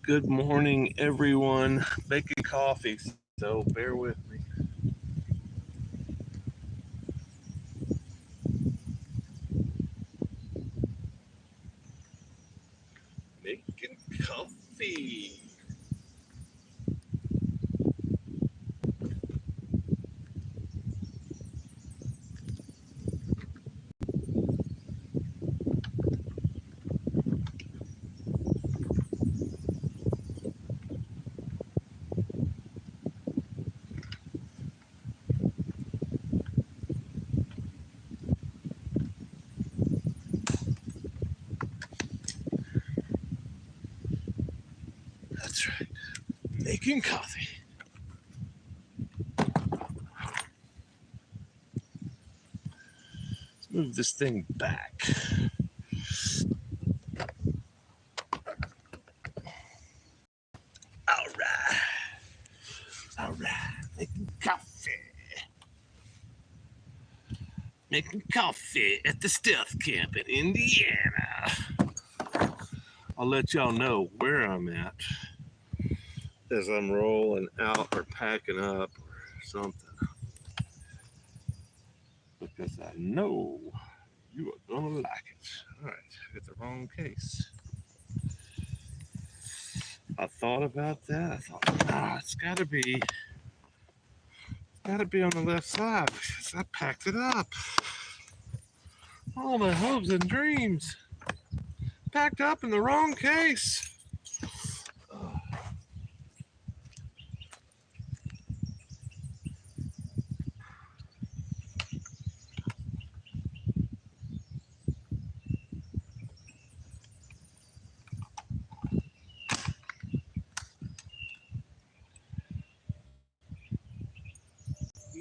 Good morning, everyone. Making coffee, so bear with me. Making coffee. That's right. Making coffee. Let's move this thing back. All right. All right. Making coffee. Making coffee at the stealth camp in Indiana. I'll let y'all know where I'm at as I'm rolling out or packing up or something. Because I know you are gonna like it. All right, it's the wrong case. I thought about that. I thought, it's gotta be on the left side because I packed it up. All my hopes and dreams packed up in the wrong case.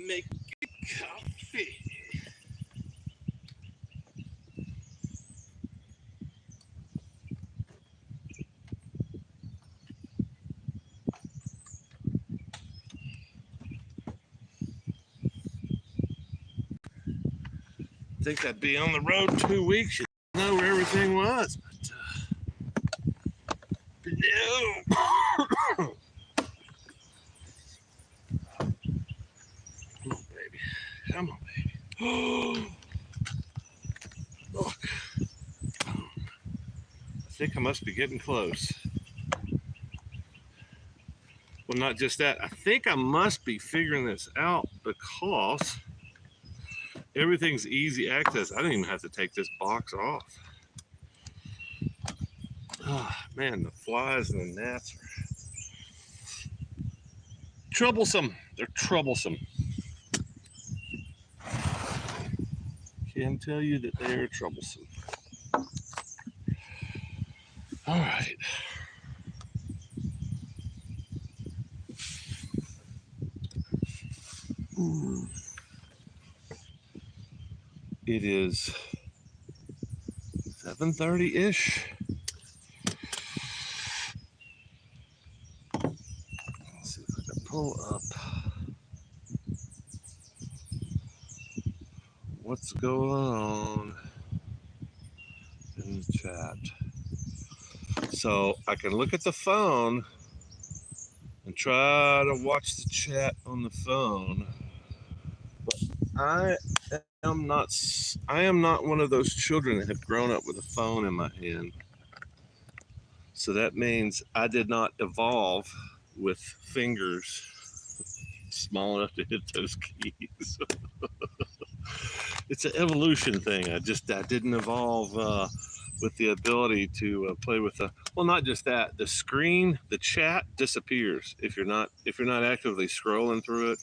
Make coffee. I think I'd be on the road 2 weeks. You know where everything was, but no. Come on, baby. Come on, baby. Look. I think I must be getting close. Well, not just that. I think I must be figuring this out because everything's easy access. I didn't even have to take this box off. Oh, man, the flies and the gnats are troublesome. They're troublesome. Can tell you that they are troublesome. All right. It is 7:30-ish. Let's see if I can pull up what's going on in the chat. So I can look at the phone and try to watch the chat on the phone. But I am not one of those children that have grown up with a phone in my hand. So that means I did not evolve with fingers small enough to hit those keys. It's an evolution thing. I didn't evolve with the ability to play with not just that, the screen, the chat disappears if you're not actively scrolling through it.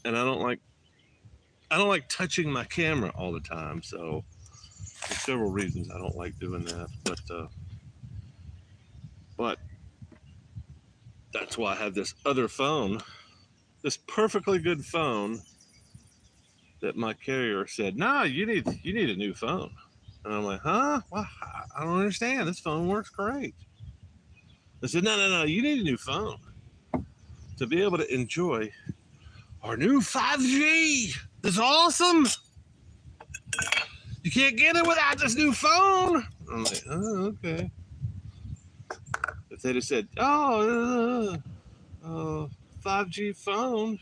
And I don't like touching my camera all the time. So there's several reasons I don't like doing that. But that's why I have this other phone, this perfectly good phone that my carrier said, "No, you need a new phone." And I'm like, "Huh? Well, I don't understand. This phone works great." I said, "No, you need a new phone to be able to enjoy our new 5G. It's awesome. You can't get it without this new phone." I'm like, "Oh, okay." The If they'd have said, oh, 5G phone,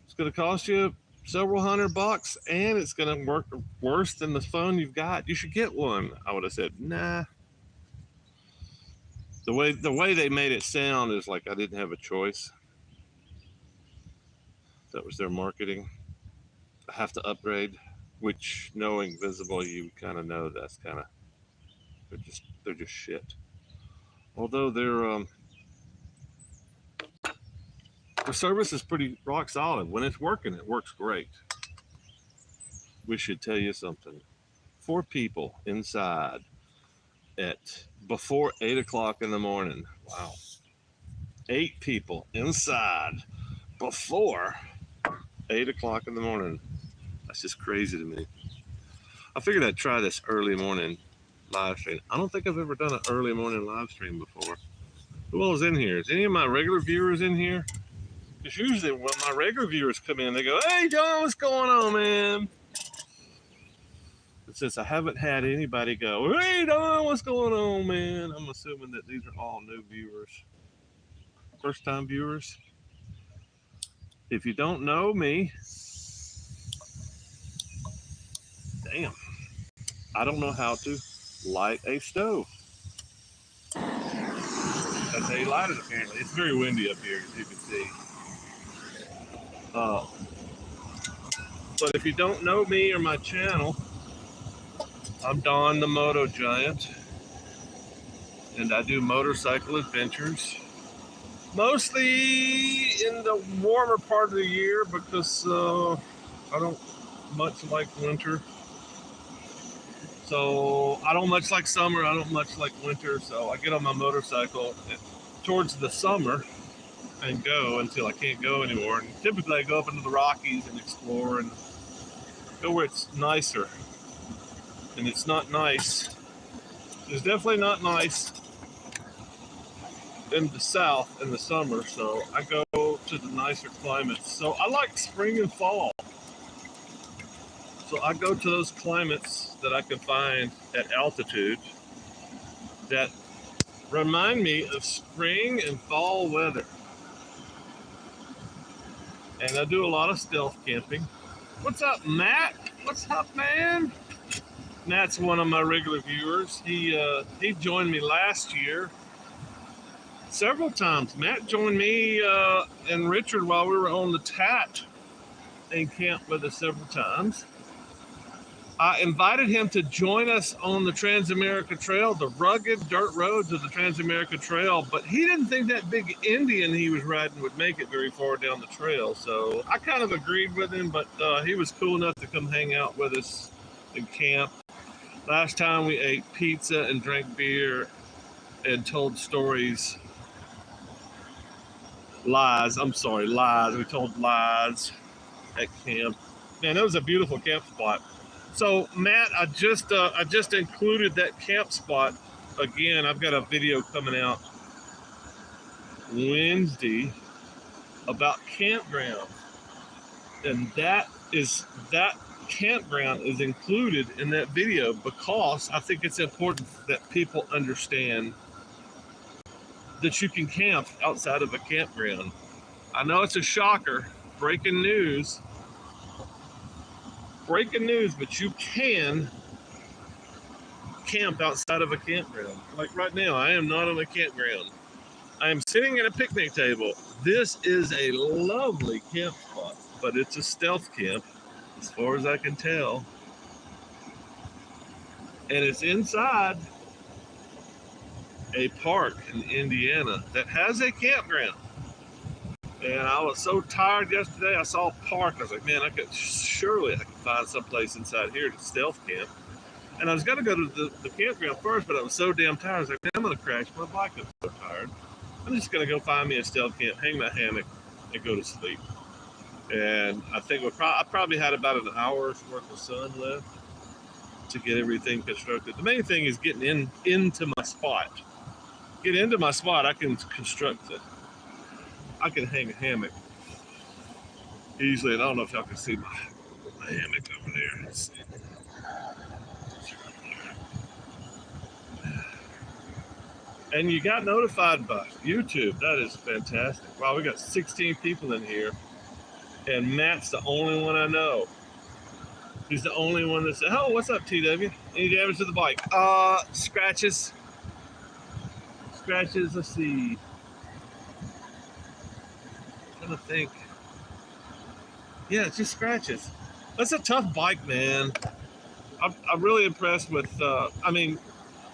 it's going to cost you several $100 and it's going to work worse than the phone you've got, you should get one, I would have said, nah. The way they made it sound is like I didn't have a choice. That was their marketing. I have to upgrade, which knowing Visible, you kind of know that's kind of, they're just shit. Although their service is pretty rock solid. When it's working, it works great. We should tell you something. 4 people inside at before 8 o'clock in the morning. Wow. 8 people inside before 8 o'clock in the morning. That's just crazy to me. I figured I'd try this early morning live stream. I don't think I've ever done an early morning live stream before. Who all is in here? Is any of my regular viewers in here? Because usually when my regular viewers come in, they go, hey, John, what's going on, man? But since I haven't had anybody go, hey, Don, what's going on, man? I'm assuming that these are all new viewers. First-time viewers. If you don't know me, damn, I don't know how to light a stove. That's how you light it, apparently. It's very windy up here, as you can see. But if you don't know me or my channel, I'm Don the Moto Giant, and I do motorcycle adventures, mostly in the warmer part of the year because I don't much like winter. So I don't much like summer, I don't much like winter, so I get on my motorcycle towards the summer and go until I can't go anymore. And typically I go up into the Rockies and explore and go where it's nicer. And it's not nice. It's definitely not nice in the south in the summer, so I go to the nicer climates. So I like spring and fall. So I go to those climates that I can find at altitude that remind me of spring and fall weather. And I do a lot of stealth camping. What's up, Matt? What's up, man? Matt's one of my regular viewers. He joined me last year several times. Matt joined me and Richard while we were on the TAT and camped with us several times. I invited him to join us on the Transamerica Trail, the rugged dirt roads of the Transamerica Trail, but he didn't think that big Indian he was riding would make it very far down the trail. So I kind of agreed with him, but he was cool enough to come hang out with us and camp. Last time we ate pizza and drank beer and told stories. Lies. We told lies at camp. Man, that was a beautiful camp spot. So Matt, I just included that camp spot again. I've got a video coming out Wednesday about campground, and that campground is included in that video because I think it's important that people understand that you can camp outside of a campground. I know it's a shocker, breaking news, but you can camp outside of a campground. Like right now, I am not on a campground. I am sitting at a picnic table. This is a lovely camp spot, but it's a stealth camp, as far as I can tell. And it's inside a park in Indiana that has a campground. And I was so tired yesterday, I saw a park. I was like, man, I could find someplace inside here to stealth camp. And I was going to go to the campground first, but I was so damn tired. I was like, man, I'm going to crash my bike. I'm so tired. I'm just going to go find me a stealth camp, hang my hammock, and go to sleep. And I think I probably had about an hour's worth of sun left to get everything constructed. The main thing is getting into my spot. Get into my spot, I can construct it. I can hang a hammock easily, and I don't know if y'all can see my hammock over there. Let's see. And you got notified by YouTube. That is fantastic. Wow, we got 16 people in here. And Matt's the only one I know. He's the only one that said, oh, what's up, TW? Any damage to the bike? Scratches. Scratches, let's see. I'm trying to think. Yeah, it's just scratches. That's a tough bike, man. I'm really impressed with, I think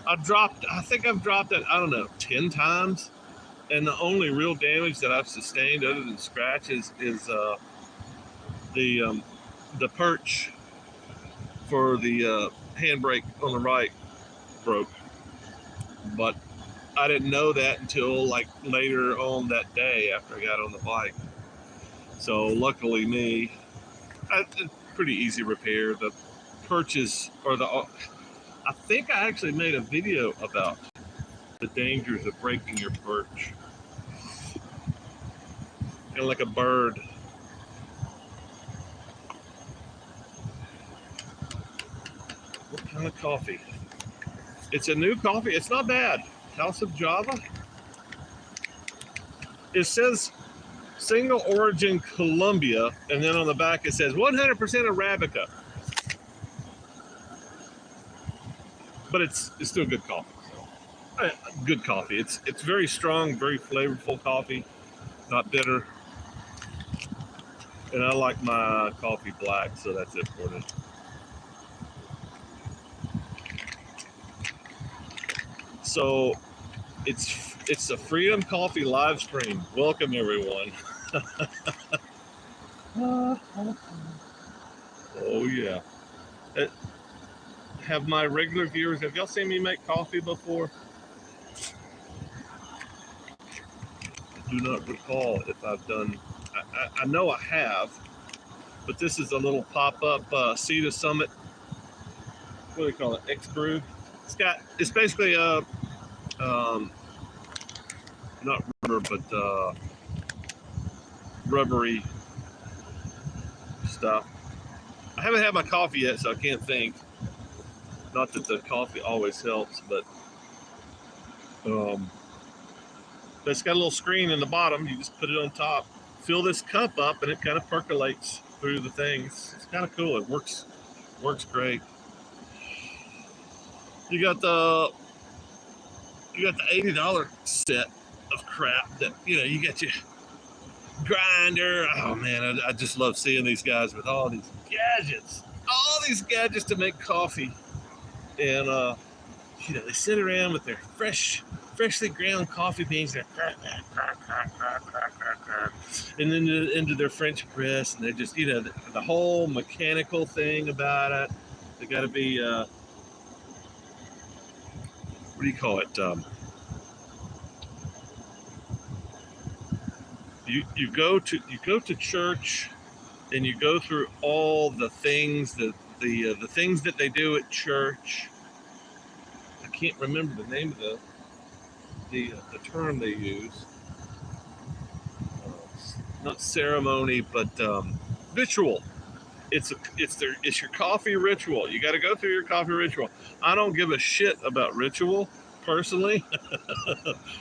I've dropped it, I don't know, 10 times. And the only real damage that I've sustained other than scratches is the perch for the handbrake on the right broke. But I didn't know that until like later on that day after I got on the bike. So luckily me, it's pretty easy repair. The perches or I think I actually made a video about the dangers of breaking your perch. Kind of like a bird. What kind of coffee? It's a new coffee. It's not bad. House of Java. It says single origin Colombia, and then on the back it says 100% Arabica. But it's still good coffee. Good coffee. It's very strong, very flavorful coffee, not bitter. And I like my coffee black, so that's important. So it's a Freedom Coffee live stream. Welcome everyone. Oh yeah. Have my regular viewers, have y'all seen me make coffee before? I do not recall if I've done, I know I have, but this is a little pop-up Cedar Summit, what do you call it, X-Brew? It's basically a, not rubber, but rubbery stuff. I haven't had my coffee yet, so I can't think. Not that the coffee always helps, but it's got a little screen in the bottom. You just put it on top, fill this cup up, and it kind of percolates through the things. It's kind of cool. It works great. You got the $80 set of crap that, you got your grinder. Oh man, I just love seeing these guys with all these gadgets to make coffee. And they sit around with their freshly ground coffee beans, and then into their French press, and they're just, the whole mechanical thing about it. They got to be, what do you call it? You go to church, and you go through all the things that the things that they do at church. I can't remember the name of the term they use. Not ceremony, but ritual. It's your coffee ritual. You got to go through your coffee ritual. I don't give a shit about ritual personally.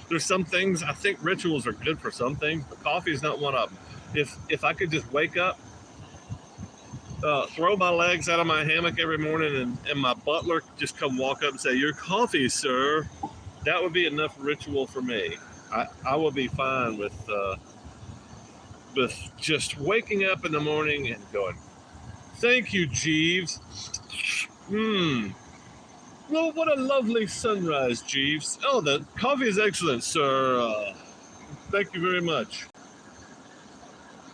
There's some things I think rituals are good for some things, but coffee is not one of them. If I could just wake up, throw my legs out of my hammock every morning, and my butler just come walk up and say, "Your coffee, sir," that would be enough ritual for me. I would be fine with just waking up in the morning and going, "Thank you, Jeeves. Well, what a lovely sunrise, Jeeves. Oh, the coffee is excellent, sir. Thank you very much."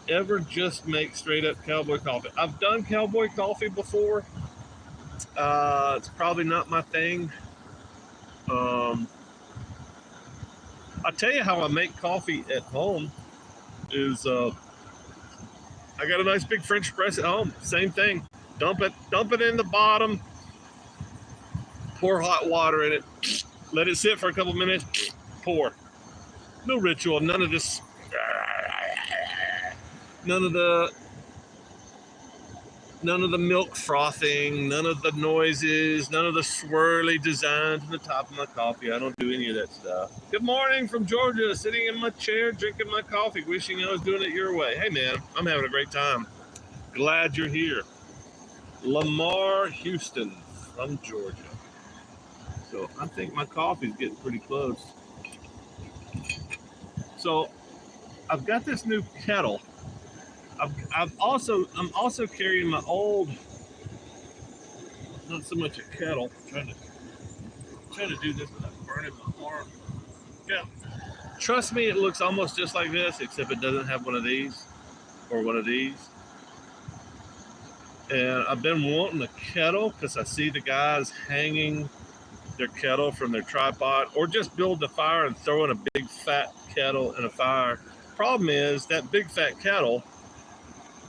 Ever just make straight up cowboy coffee? I've done cowboy coffee before. It's probably not my thing. I'll tell you how I make coffee at home is I got a nice big French press at home. Same thing. Dump it in the bottom. Pour hot water in it. Let it sit for a couple minutes. Pour. No ritual. None of this. None of the None of the milk frothing, none of the noises, none of the swirly designs on the top of my coffee. I don't do any of that stuff. Good morning from Georgia, sitting in my chair, drinking my coffee, wishing I was doing it your way. Hey man, I'm having a great time. Glad you're here. Lamar Houston from Georgia. So I think my coffee's getting pretty close. So I've got this new kettle. I'm also carrying my old, not so much a kettle. I'm trying to do this without burning my arm. Yeah. Trust me, it looks almost just like this, except it doesn't have one of these or one of these. And I've been wanting a kettle because I see the guys hanging their kettle from their tripod, or just build a fire and throw in a big fat kettle in a fire. Problem is that big fat kettle,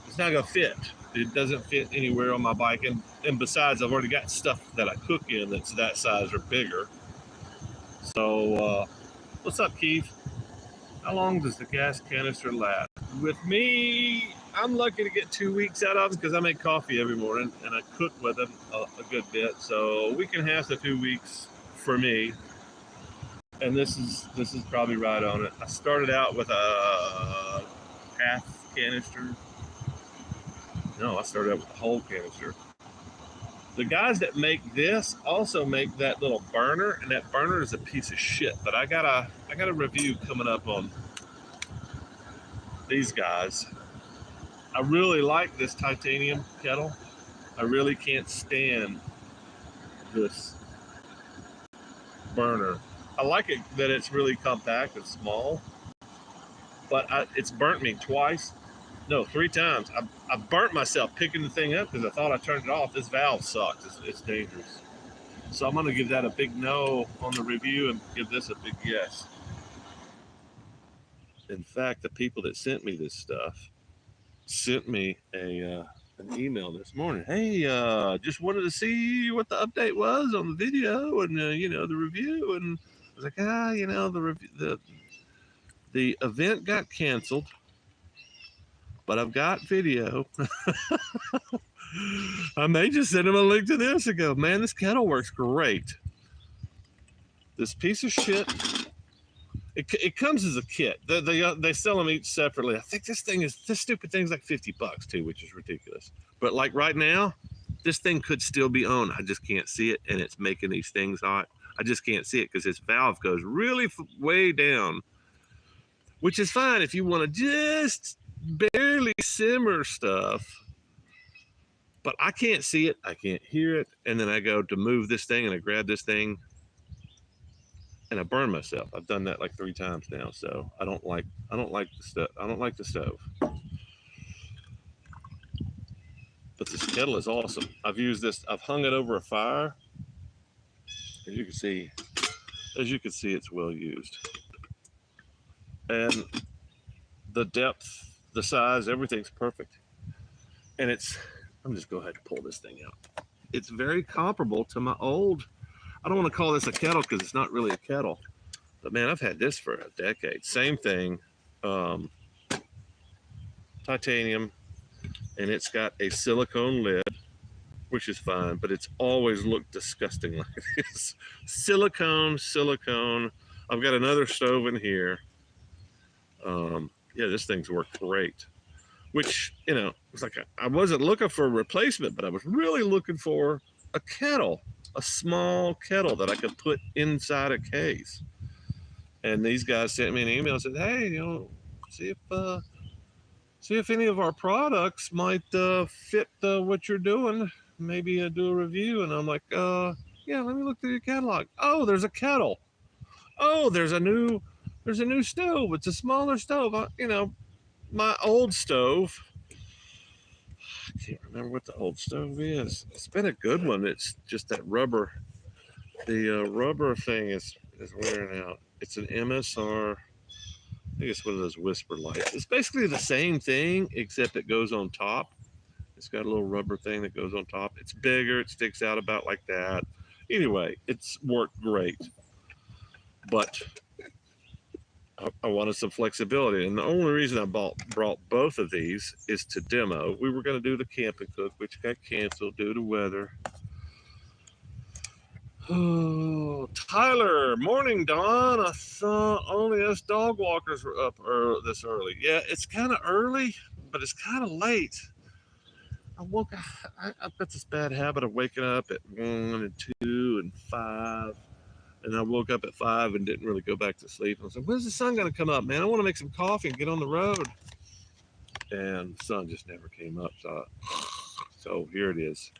it's not gonna fit. It doesn't fit anywhere on my bike, and besides, I've already got stuff that I cook in that's that size or bigger. So what's up, Keith? How long does the gas canister last? With me, I'm lucky to get 2 weeks out of them because I make coffee every morning and I cook with them a good bit. So a week and a half to 2 weeks for me. And this is probably right on it. I started out with a half canister. No, I started out with a whole canister. The guys that make this also make that little burner, and that burner is a piece of shit. But I got a review coming up on these guys. I really like this titanium kettle. I really can't stand this burner. I like it that it's really compact and small, but it's burnt me twice. No, 3 times. I burnt myself picking the thing up because I thought I turned it off. This valve sucks. It's dangerous. So I'm going to give that a big no on the review and give this a big yes. In fact, the people that sent me this stuff sent me an email this morning. Hey, just wanted to see what the update was on the video and the review. And I was like, the event got canceled, but I've got video. I may just send him a link to this and go, man, this kettle works great. This piece of shit, it comes as a kit. They sell them each separately. I think this stupid thing's like $50 too, which is ridiculous. But like right now, this thing could still be on. I just can't see it, and it's making these things hot. I just can't see it because this valve goes really way down, which is fine if you want to just barely simmer stuff. But I can't see it, I can't hear it, and then I go to move this thing and I grab this thing and I burn myself. I've done that like 3 times now, so I don't like the stuff. I don't like the stove. But this kettle is awesome. I've used this, I've hung it over a fire. As you can see, it's well used. And the depth, the size, everything's perfect. And I'm just go ahead and pull this thing out. It's very comparable to my old, I don't want to call this a kettle because it's not really a kettle, but man, I've had this for a decade. Same thing, titanium, and it's got a silicone lid, which is fine, but it's always looked disgusting like this. Silicone. I've got another stove in here. Yeah, this thing's worked great. Which, it's like I wasn't looking for a replacement, but I was really looking for a kettle, a small kettle that I could put inside a case. And these guys sent me an email and said, hey, see if any of our products might fit what you're doing. Maybe do a review. And I'm like, yeah, let me look through your catalog. Oh, there's a kettle. Oh, there's a new stove. It's a smaller stove. My old stove, I can't remember what the old stove is. It's been a good one. It's just that rubber. The rubber thing is wearing out. It's an MSR. I think it's one of those whisper lights. It's basically the same thing, except it goes on top. It's got a little rubber thing that goes on top. It's bigger. It sticks out about like that. Anyway, it's worked great. But I wanted some flexibility, and the only reason I brought both of these is to demo. We were going to do the Camp and Cook, which got canceled due to weather. Oh, Tyler, morning, Don. I thought only us dog walkers were up this early. Yeah, it's kind of early, but it's kind of late. I've got this bad habit of waking up at 1 and 2 and 5. And I woke up at 5 and didn't really go back to sleep. I was like, when's the sun going to come up, man? I want to make some coffee and get on the road. And the sun just never came up. So here it is.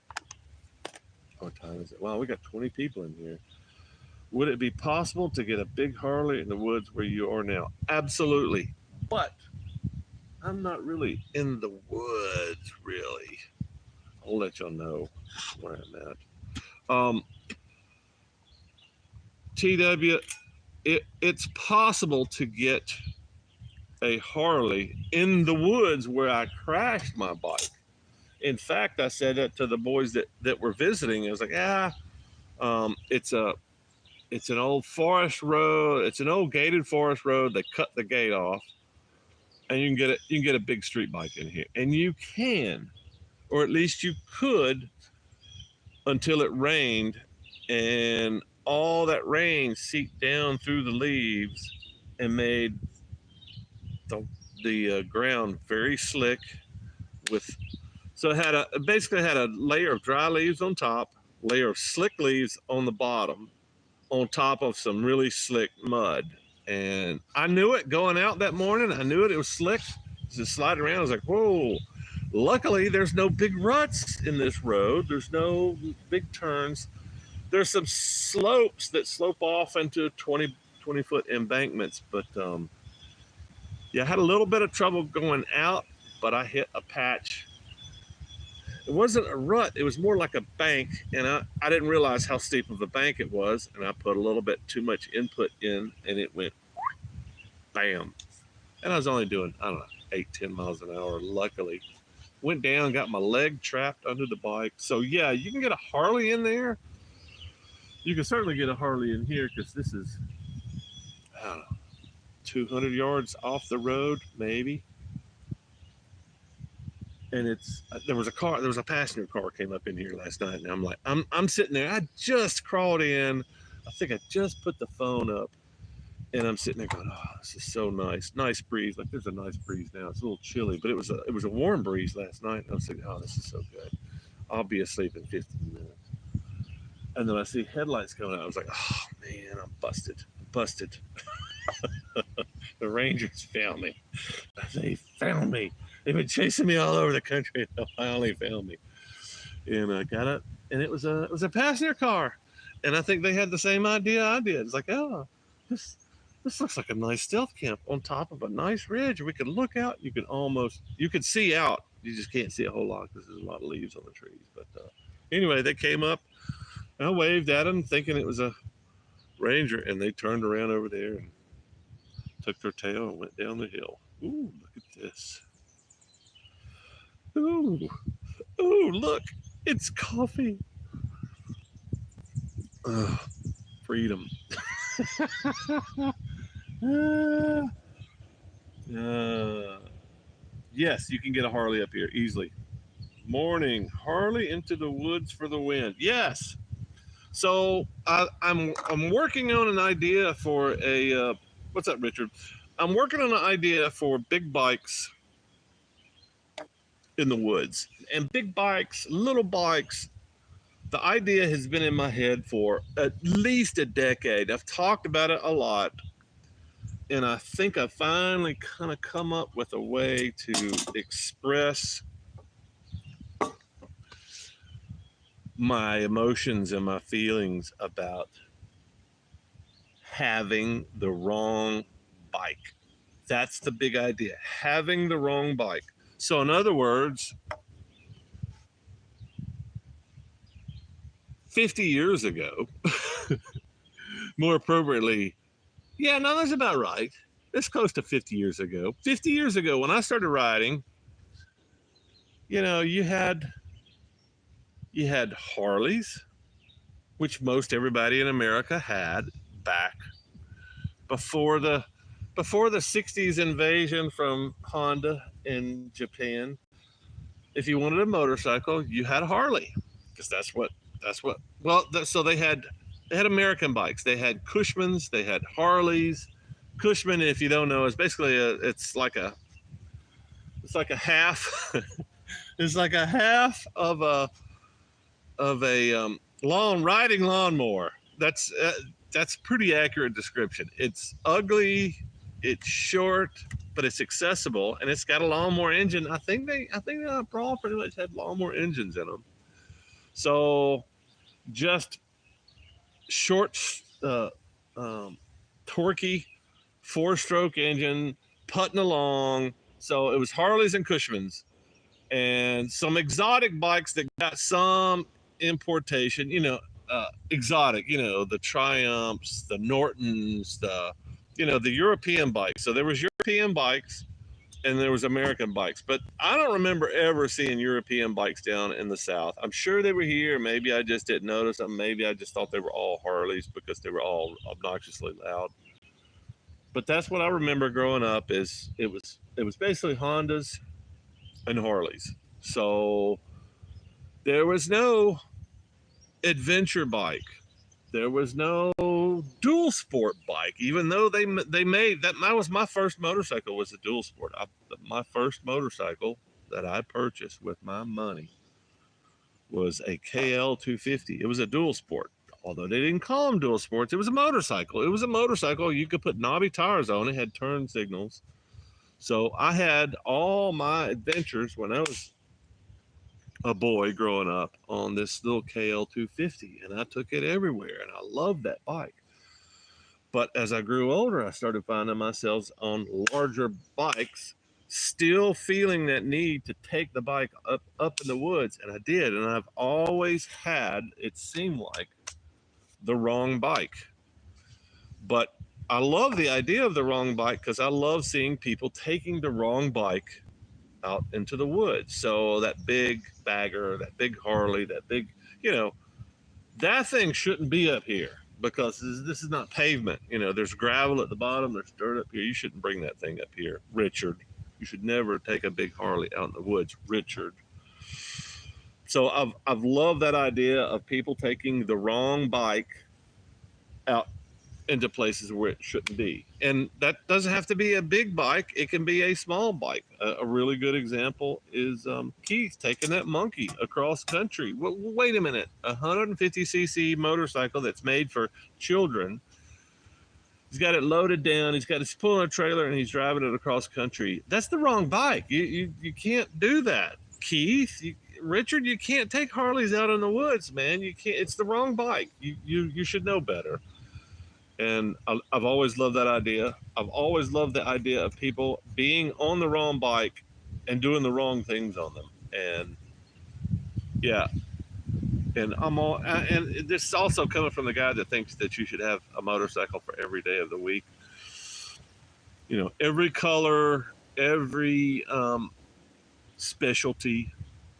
What time is it? Wow, we got 20 people in here. Would it be possible to get a big Harley in the woods where you are now? Absolutely. But I'm not really in the woods, really. I'll let y'all know where I'm at. TW, it's possible to get a Harley in the woods where I crashed my bike. In fact, I said that to the boys that were visiting. I was like, it's an old forest road. It's an old gated forest road. They cut the gate off, and you can get a big street bike in here, and you can, or at least you could, until it rained, and all that rain seeped down through the leaves and made the ground very slick. So it basically had a layer of dry leaves on top, layer of slick leaves on the bottom, on top of some really slick mud. And I knew it going out that morning. I knew it was slick. Just sliding around, I was like, whoa. Luckily, there's no big ruts in this road. There's no big turns. There's some slopes that slope off into 20-foot embankments. But yeah, I had a little bit of trouble going out, but I hit a patch. It wasn't a rut. It was more like a bank, and I didn't realize how steep of a bank it was, and I put a little bit too much input in, and it went bam. And I was only doing, 8-10 miles an hour, luckily. Went down, got my leg trapped under the bike. So yeah, you can get a Harley in there. You can certainly get a Harley in here, because this is, 200 yards off the road, maybe. And there was a passenger car came up in here last night, and I'm like, I'm sitting there. I just crawled in. I think I just put the phone up, and I'm sitting there going, oh, this is so nice. Nice breeze. Like, there's a nice breeze now. It's a little chilly, but it was a warm breeze last night. And I was thinking, oh, this is so good. I'll be asleep in 15 minutes. And then I see headlights coming out. I was like, oh man, I'm busted. The Rangers found me. They found me. They've been chasing me all over the country. They finally found me. And I got it. And it was a passenger car. And I think they had the same idea I did. It's like, oh, this looks like a nice stealth camp on top of a nice ridge. We could look out. You could see out. You just can't see a whole lot because there's a lot of leaves on the trees. But anyway, they came up. I waved at them thinking it was a Ranger, and they turned around over there and took their tail and went down the hill. Ooh, look at this. Ooh, look, it's coffee. Freedom. Yes, you can get a Harley up here easily. Morning, Harley into the woods for the win. Yes. So I'm working on an idea for a what's up, Richard? I'm working on an idea for big bikes in the woods, and big bikes, little bikes. The idea has been in my head for at least a decade. I've talked about it a lot, and I think I finally kind of come up with a way to express my emotions and my feelings about having the wrong bike. That's the big idea, having the wrong bike. So in other words, 50 years ago, more appropriately, yeah, no, that's about right. It's close to 50 years ago. 50 years ago, when I started riding, you had Harleys, which most everybody in America had back before the before the 60s invasion from Honda in Japan, if you wanted a motorcycle, you had a Harley, because so they had American bikes. They had Cushmans, they had Harleys. Cushman, if you don't know, is basically it's like a half it's like a half of a riding lawnmower. That's pretty accurate description. It's ugly, it's short, but it's accessible, and it's got a lawnmower engine. I think all pretty much had lawnmower engines in them. So just short, torquey, 4-stroke engine, putting along. So it was Harleys and Cushmans, and some exotic bikes that got some importation. Exotic. The Triumphs, the Nortons, the European bikes. So there was European bikes, and there was American bikes. But I don't remember ever seeing European bikes down in the South. I'm sure they were here. Maybe I just didn't notice them. Maybe I just thought they were all Harleys because they were all obnoxiously loud. But that's what I remember growing up. Is it was basically Hondas and Harleys. So there was no adventure bike. There was no dual sport bike, even though they made that. That was my first motorcycle, was a dual sport. My first motorcycle that I purchased with my money was a KL 250. It was a dual sport. Although they didn't call them dual sports, it was a motorcycle. It was a motorcycle. You could put knobby tires on it, had turn signals. So I had all my adventures when I was a boy growing up on this little KL 250, and I took it everywhere, and I loved that bike. But as I grew older, I started finding myself on larger bikes, still feeling that need to take the bike up in the woods, and I did. And I've always had, it seemed like, the wrong bike. But I love the idea of the wrong bike because I love seeing people taking the wrong bike out into the woods. So that big bagger, that big Harley, that big, that thing shouldn't be up here because this is not pavement. There's gravel at the bottom, there's dirt up here. You shouldn't bring that thing up here, Richard. You should never take a big Harley out in the woods, Richard. So I've loved that idea of people taking the wrong bike out into places where it shouldn't be. And that doesn't have to be a big bike. It can be a small bike. A really good example is Keith taking that monkey across country. Wait a minute, 150cc motorcycle that's made for children. He's got it loaded down. He's pulling a trailer and he's driving it across country. That's the wrong bike. You can't do that, Keith. Richard, you can't take Harleys out in the woods, man. You can't. It's the wrong bike. You should know better. And I've always loved that idea. I've always loved the idea of people being on the wrong bike and doing the wrong things on them. And yeah, and this is also coming from the guy that thinks that you should have a motorcycle for every day of the week. Every color, every specialty.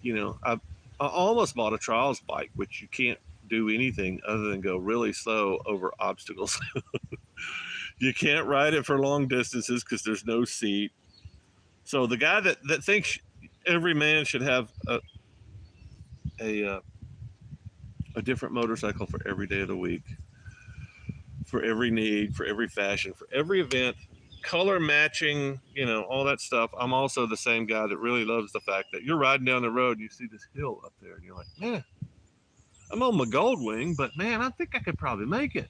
I almost bought a trials bike, which you can't do anything other than go really slow over obstacles. You can't ride it for long distances because there's no seat. So the guy that thinks every man should have a different motorcycle for every day of the week, for every need, for every fashion, for every event, color matching, all that stuff. I'm also the same guy that really loves the fact that you're riding down the road and you see this hill up there and you're like, man, I'm on my Goldwing, but man, I think I could probably make it.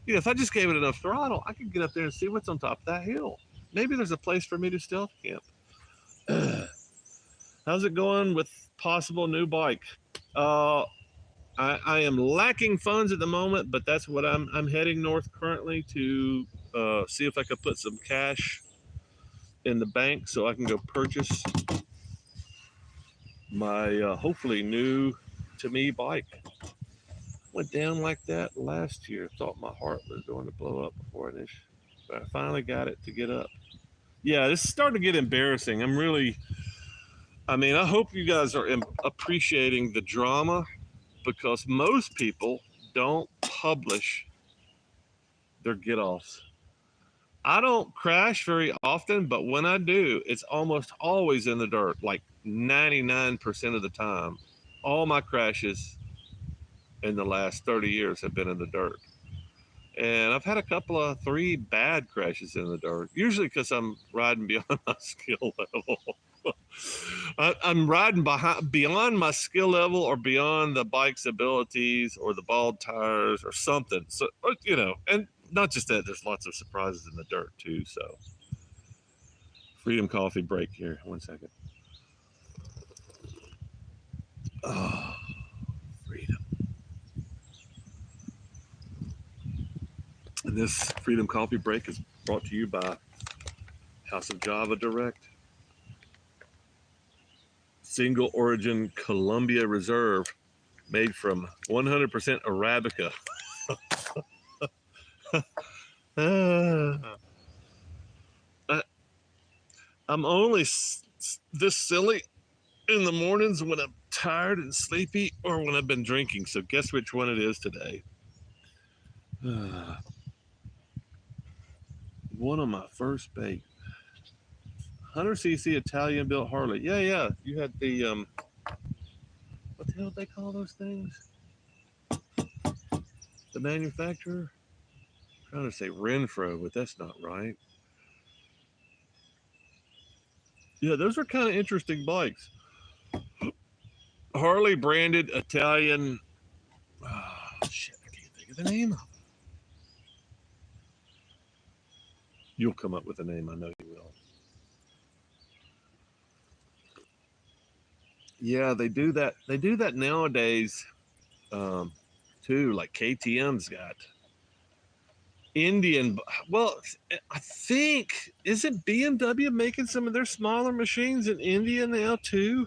If I just gave it enough throttle, I could get up there and see what's on top of that hill. Maybe there's a place for me to stealth camp. How's it going with possible new bike? I am lacking funds at the moment, but that's what I'm heading north currently to see if I could put some cash in the bank so I can go purchase my hopefully new to me bike. Went down like that last year. Thought my heart was going to blow up before this, but I finally got it to get up. Yeah, this is starting to get embarrassing. I hope you guys are appreciating the drama, because most people don't publish their get-offs. I don't crash very often, but when I do, it's almost always in the dirt, like 99% of the time. All my crashes in the last 30 years have been in the dirt. And I've had a couple of 3 bad crashes in the dirt, usually because I'm riding beyond my skill level. I'm riding beyond my skill level or beyond the bike's abilities or the bald tires or something. So, and not just that, there's lots of surprises in the dirt too. So, Freedom Coffee break here. 1 second. Oh, freedom. And this Freedom Coffee break is brought to you by House of Java Direct. Single origin Columbia Reserve, made from 100% Arabica. I'm only this silly in the mornings when I'm tired and sleepy or when I've been drinking. So guess which one it is today. One of my first bait. 100cc Italian built Harley. Yeah. You had the what the hell do they call those things? The manufacturer? I'm trying to say Renfro, but that's not right. Yeah, those are kind of interesting bikes. Harley branded Italian. Oh, shit, I can't think of the name of it. You'll come up with a name, I know you will. Yeah, they do that. They do that nowadays, too. Like KTM's got Indian. Well, I think, isn't BMW making some of their smaller machines in India now too?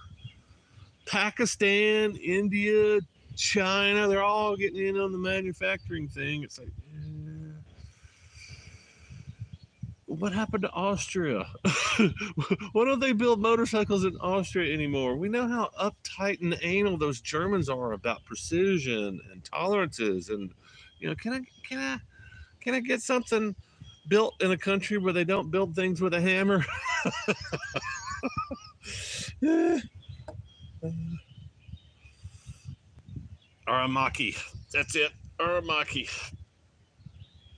Pakistan, India, China, they're all getting in on the manufacturing thing. It's like, what happened to Austria? Why don't they build motorcycles in Austria anymore? We know how uptight and anal those Germans are about precision and tolerances. And can I get something built in a country where they don't build things with a hammer? Aramaki. That's it. Aramaki.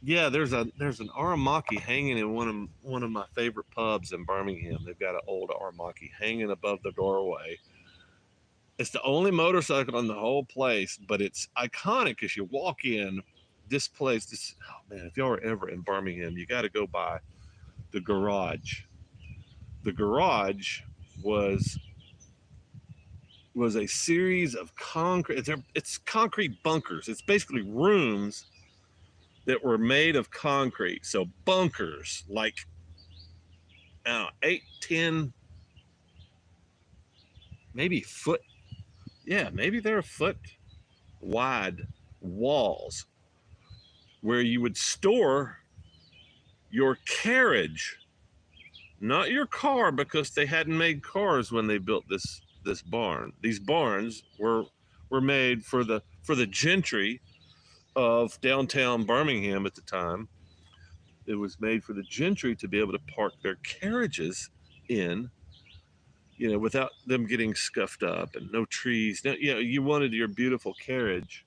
Yeah, there's an Aramaki hanging in one of my favorite pubs in Birmingham. They've got an old Aramaki hanging above the doorway. It's the only motorcycle in the whole place, but it's iconic as you walk in. This place, oh man, if y'all are ever in Birmingham, you got to go by the garage. The garage was a series of concrete. It's concrete bunkers. It's basically rooms that were made of concrete. So bunkers, like, I don't know, 8, 10, maybe foot. Yeah, maybe they're a foot wide walls where you would store your carriage, not your car, because they hadn't made cars when they built this barn. These barns were made for the gentry of downtown Birmingham at the time. It was made for the gentry to be able to park their carriages in, without them getting scuffed up, and no trees. Now, you wanted your beautiful carriage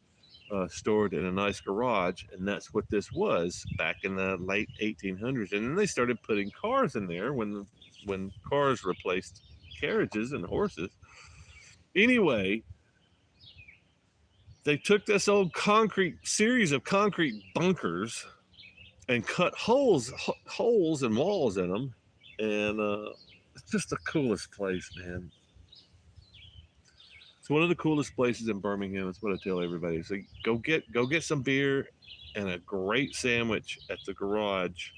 stored in a nice garage, and that's what this was back in the late 1800s. And then they started putting cars in there when cars replaced carriages and horses. Anyway, they took this old series of concrete bunkers and cut holes and walls in them, and it's just the coolest place, man. It's one of the coolest places in Birmingham. That's what I tell everybody. So go get some beer and a great sandwich at the garage,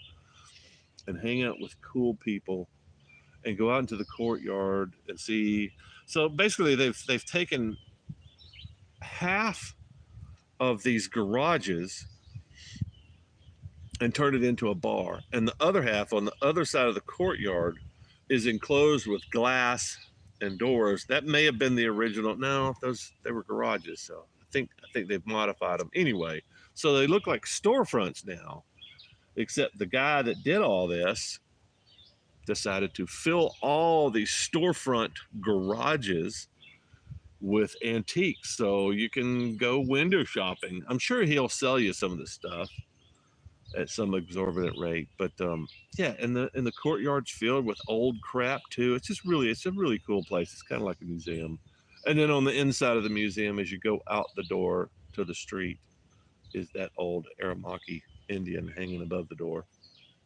and hang out with cool people, and go out into the courtyard and see. So basically, they've taken half of these garages and turned it into a bar, and the other half on the other side of the courtyard is enclosed with glass and doors. That may have been the original. No, they were garages. So I think they've modified them anyway. So they look like storefronts now, Except the guy that did all this decided to fill all these storefront garages with antiques, so you can go window shopping. I'm sure he'll sell you some of the stuff at some exorbitant rate, but yeah, and the courtyard's filled with old crap too. It's a really cool place. It's kind of like a museum. And then on the inside of the museum, as you go out the door to the street, is that old Aramaki Indian hanging above the door.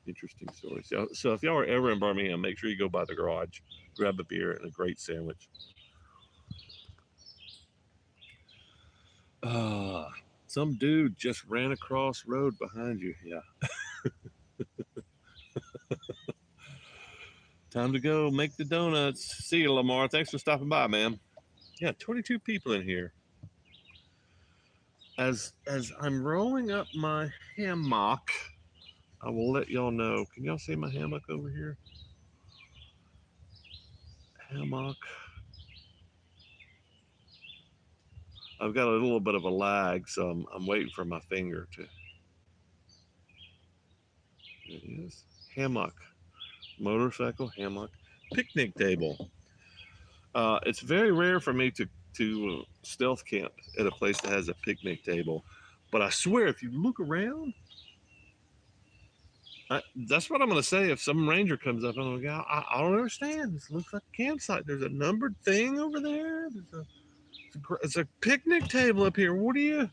Interesting story. So if y'all are ever in Birmingham, make sure you go by the garage, grab a beer and a great sandwich. Some dude just ran across road behind you. Yeah. Time to go make the donuts. See you, Lamar. Thanks for stopping by, man. Yeah, 22 people in here. As I'm rolling up my hammock, I will let y'all know. Can y'all see my hammock over here? Hammock. I've got a little bit of a lag, so I'm waiting for my finger to. There it is. Hammock. Motorcycle, hammock, picnic table. It's very rare for me to stealth camp at a place that has a picnic table, but I swear if you look around, that's what I'm going to say. If some ranger comes up, I'm going to go, I don't understand. This looks like a campsite. There's a numbered thing over there. It's a picnic table up here. What are you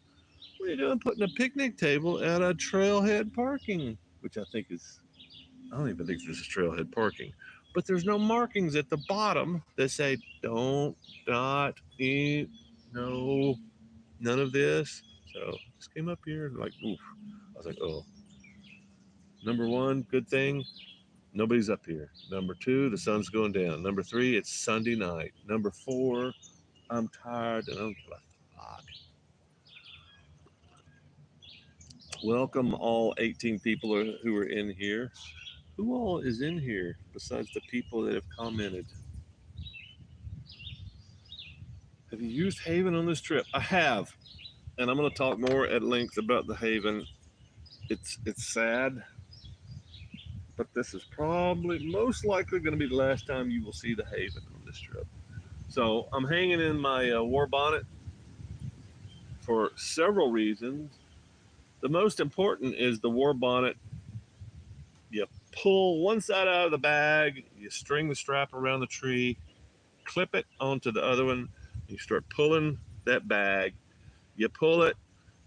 doing putting a picnic table at a trailhead parking? Which I think is, I don't even think this is trailhead parking. But there's no markings at the bottom that say don't, not, eat, no, none of this. So just came up here and like, oof. I was like, oh. Number one, good thing, nobody's up here. Number two, the sun's going down. Number three, it's Sunday night. Number four, I'm tired and I'm fuck. Welcome all 18 people who are in here. Who all is in here besides the people that have commented? Have you used Haven on this trip? I have, and I'm going to talk more at length about the Haven. It's sad, but this is probably most likely going to be the last time you will see the Haven on this trip. So I'm hanging in my war bonnet for several reasons. The most important is the war bonnet. You pull one side out of the bag, you string the strap around the tree, clip it onto the other one, you start pulling that bag, you pull it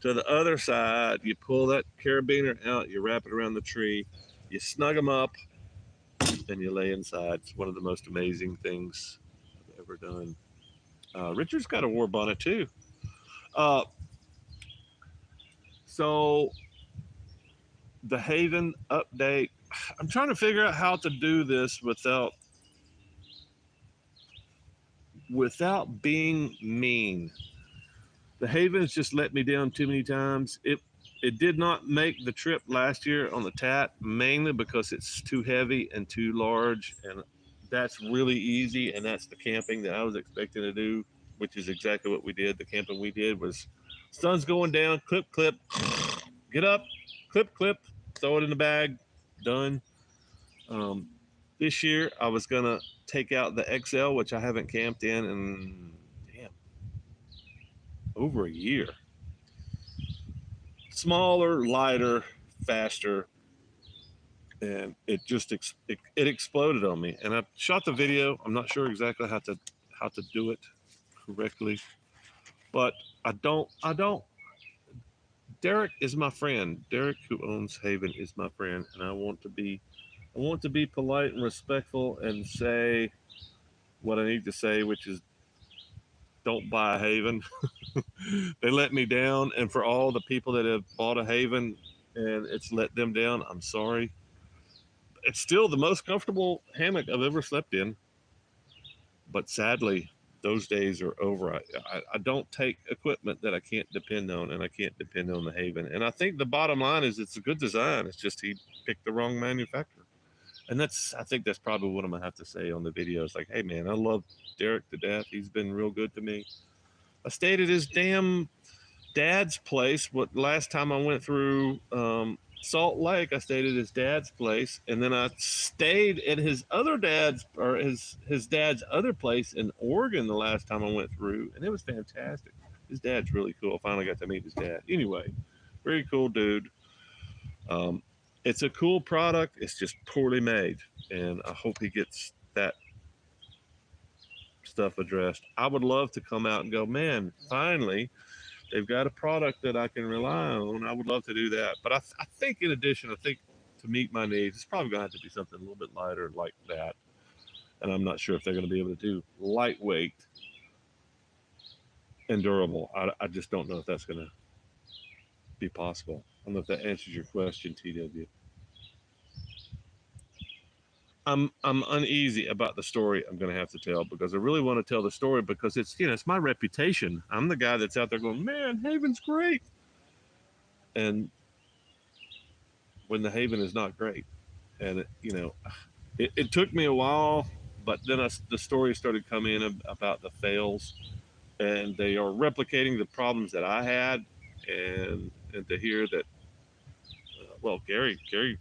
to the other side, you pull that carabiner out, you wrap it around the tree, you snug them up, and you lay inside. It's one of the most amazing things I've ever done. Richard's got a war bonnet too. So the Haven update, I'm trying to figure out how to do this without being mean. The Haven has just let me down too many times. It did not make the trip last year on the TAT, mainly because it's too heavy and too large, and that's really easy, and that's the camping that I was expecting to do, which is exactly what we did. The camping we did was sun's going down, clip, clip, get up, clip, clip, throw it in the bag, done. This year I was gonna take out the XL, which I haven't camped in over a year. Smaller, lighter, faster, and it just it exploded on me. And I shot the video. I'm not sure exactly how to do it correctly, but I don't. Derek is my friend. Derek, who owns Haven, is my friend, and I want to be polite and respectful and say what I need to say, which is don't buy a Haven. They let me down, and for all the people that have bought a Haven and it's let them down, I'm sorry. It's still the most comfortable hammock I've ever slept in, but sadly, those days are over. I don't take equipment that I can't depend on, and I can't depend on the Haven. And I think the bottom line is it's a good design. It's just he picked the wrong manufacturer. And I think that's probably what I'm going to have to say on the video. It's like, hey, man, I love Derek to death. He's been real good to me. I stayed at his damn dad's place last time I went through Salt Lake. I stayed at his dad's place, and then I stayed at his other dad's or his dad's other place in Oregon the last time I went through, and it was fantastic. His dad's really cool. I finally got to meet his dad. Anyway, very cool dude. Um, it's a cool product. It's just poorly made, and I hope he gets that stuff addressed. I would love to come out and go, man, finally they've got a product that I can rely on. I would love to do that. But I think in addition, I think to meet my needs, it's probably going to have to be something a little bit lighter like that. And I'm not sure if they're going to be able to do lightweight and durable. I just don't know if that's going to be possible. I don't know if that answers your question, TW. I'm uneasy about the story I'm going to have to tell because I really want to tell the story because it's it's my reputation. I'm the guy that's out there going, man, Haven's great, and when the Haven is not great, and it took me a while, but then the story started coming in about the fails, and they are replicating the problems that I had, and to hear that. Well, Gary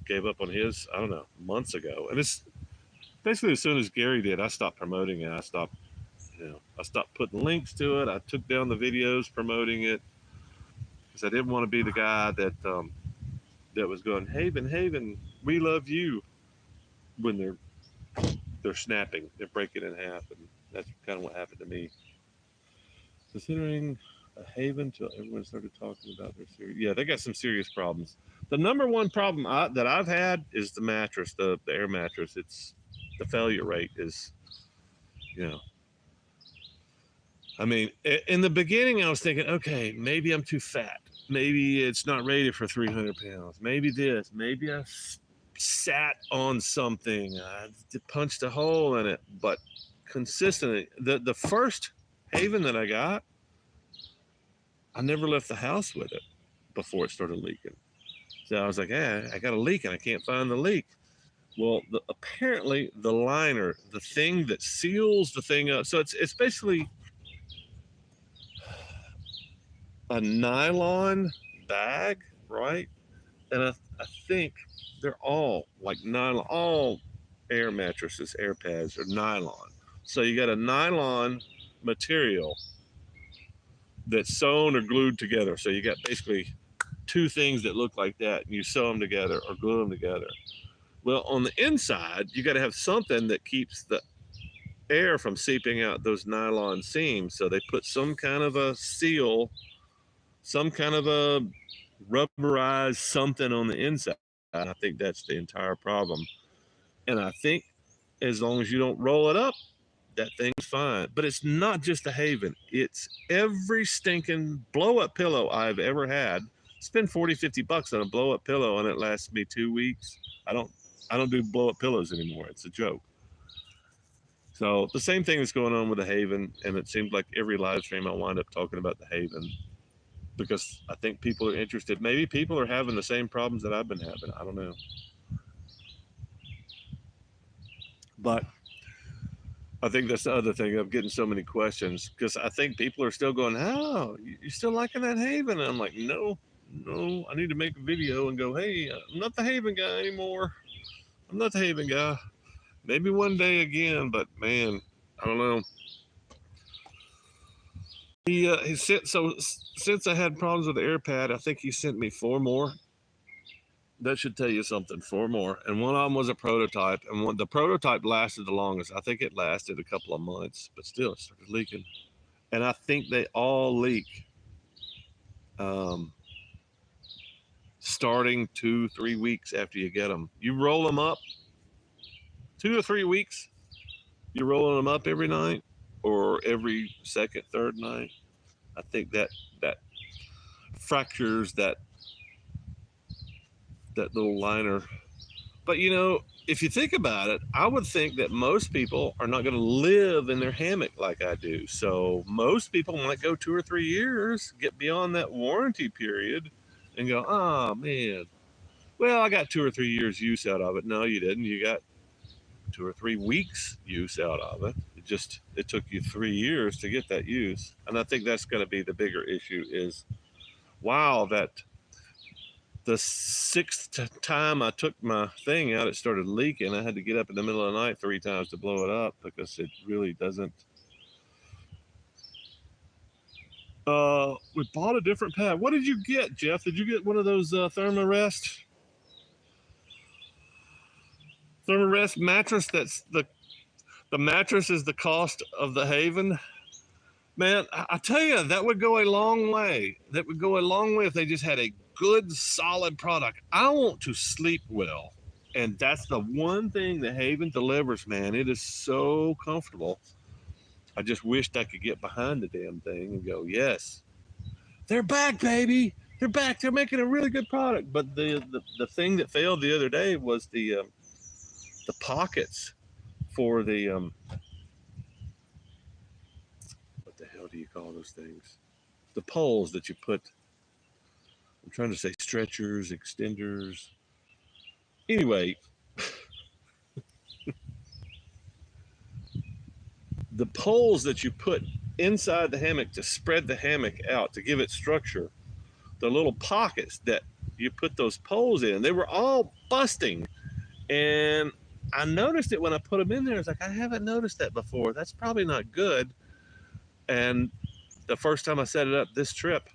gave up on his, I don't know, months ago, and it's basically as soon as Gary did, I stopped promoting it. I stopped putting links to it. I took down the videos promoting it because I didn't want to be the guy that was going, Haven, we love you, when they're snapping, they're breaking in half, and that's kind of what happened to me. Considering a Haven till everyone started talking about their serious, yeah, they got some serious problems. The number one problem that I've had is the mattress, the air mattress. It's the failure rate is, I mean, in the beginning, I was thinking, okay, maybe I'm too fat. Maybe it's not rated for 300 pounds. Maybe this. Maybe I sat on something. I punched a hole in it. But consistently, the first Haven that I got, I never left the house with it before it started leaking. So I was like, I got a leak and I can't find the leak. Well, apparently the liner, the thing that seals the thing up, so it's basically a nylon bag, right? And I think they're all like nylon, all air mattresses, air pads are nylon. So you got a nylon material that's sewn or glued together. So you got basically two things that look like that, and you sew them together or glue them together. Well, on the inside, you got to have something that keeps the air from seeping out those nylon seams. So they put some kind of a seal, some kind of a rubberized something on the inside. I think that's the entire problem. And I think as long as you don't roll it up, that thing's fine. But it's not just a Haven. It's every stinking blow-up pillow I've ever had. Spend 40, 50 bucks on a blow-up pillow and it lasts me 2 weeks. I don't do blow-up pillows anymore. It's a joke. So the same thing is going on with the Haven, and it seems like every live stream I wind up talking about the Haven because I think people are interested. Maybe people are having the same problems that I've been having. I don't know. But I think that's the other thing. I'm getting so many questions because I think people are still going, "Oh, you still liking that Haven?" And I'm like, no, I need to make a video and go, "Hey, I'm not the Haven guy anymore. I'm not the Haven guy. Maybe one day again, but man, I don't know." He sent, so since I had problems with the AirPad, I think he sent me 4 more. That should tell you something. 4 more, and one of them was a prototype, and the prototype lasted the longest. I think it lasted a couple of months, but still it started leaking, and I think they all leak starting 2-3 weeks after you get them. You roll them up 2 or 3 weeks. You're rolling them up every night or every second, third night. I think that fractures that little liner. But if you think about it, I would think that most people are not going to live in their hammock like I do. So most people might go 2 or 3 years, get beyond that warranty period, and go, "Oh man, well, I got 2 or 3 years use out of it." No, you didn't. You got 2 or 3 weeks use out of it. It took you 3 years to get that use. And I think that's going to be the bigger issue is, wow, that the sixth time I took my thing out, it started leaking. I had to get up in the middle of the night 3 times to blow it up because it really doesn't. We bought a different pad. What did you get, Jeff? Did you get one of those Thermarest mattress? That's the mattress is the cost of the Haven. Man, I tell you, that would go a long way. That would go a long way if they just had a good, solid product. I want to sleep well. And that's the one thing that Haven delivers, man. It is so comfortable. I just wished I could get behind the damn thing and go, yes, they're back, baby. They're back. They're making a really good product. But the thing that failed the other day was the pockets for the what the hell do you call those things? The poles that you put. I'm trying to say stretchers, extenders. Anyway, the poles that you put inside the hammock to spread the hammock out, to give it structure, the little pockets that you put those poles in, they were all busting. And I noticed it when I put them in there. It's like, I haven't noticed that before. That's probably not good. And the first time I set it up this trip,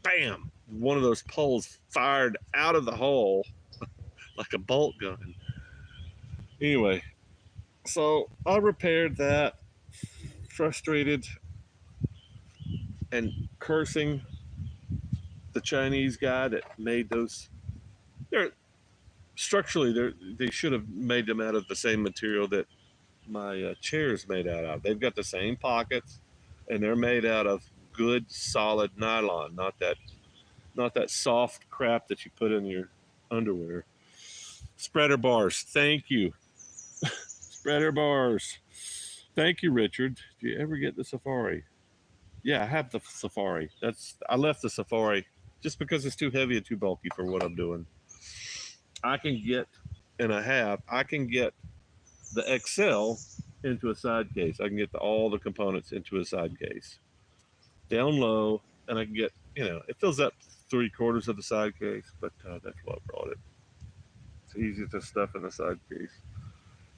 bam, one of those poles fired out of the hole like a bolt gun. Anyway, so I repaired that, frustrated and cursing the Chinese guy that made those. They're structurally, they should have made them out of the same material that my chair's made out of. They've got the same pockets, and they're made out of good, solid nylon, not that soft crap that you put in your underwear. Spreader bars, thank you. Spreader bars. Thank you, Richard. Did you ever get the Safari? Yeah, I have the Safari. I left the Safari just because it's too heavy and too bulky for what I'm doing. I can get the XL into a side case. I can get all the components into a side case. Down low, and I can get, it fills up 3/4 of the side case, but that's why I brought it. It's easy to stuff in the side case.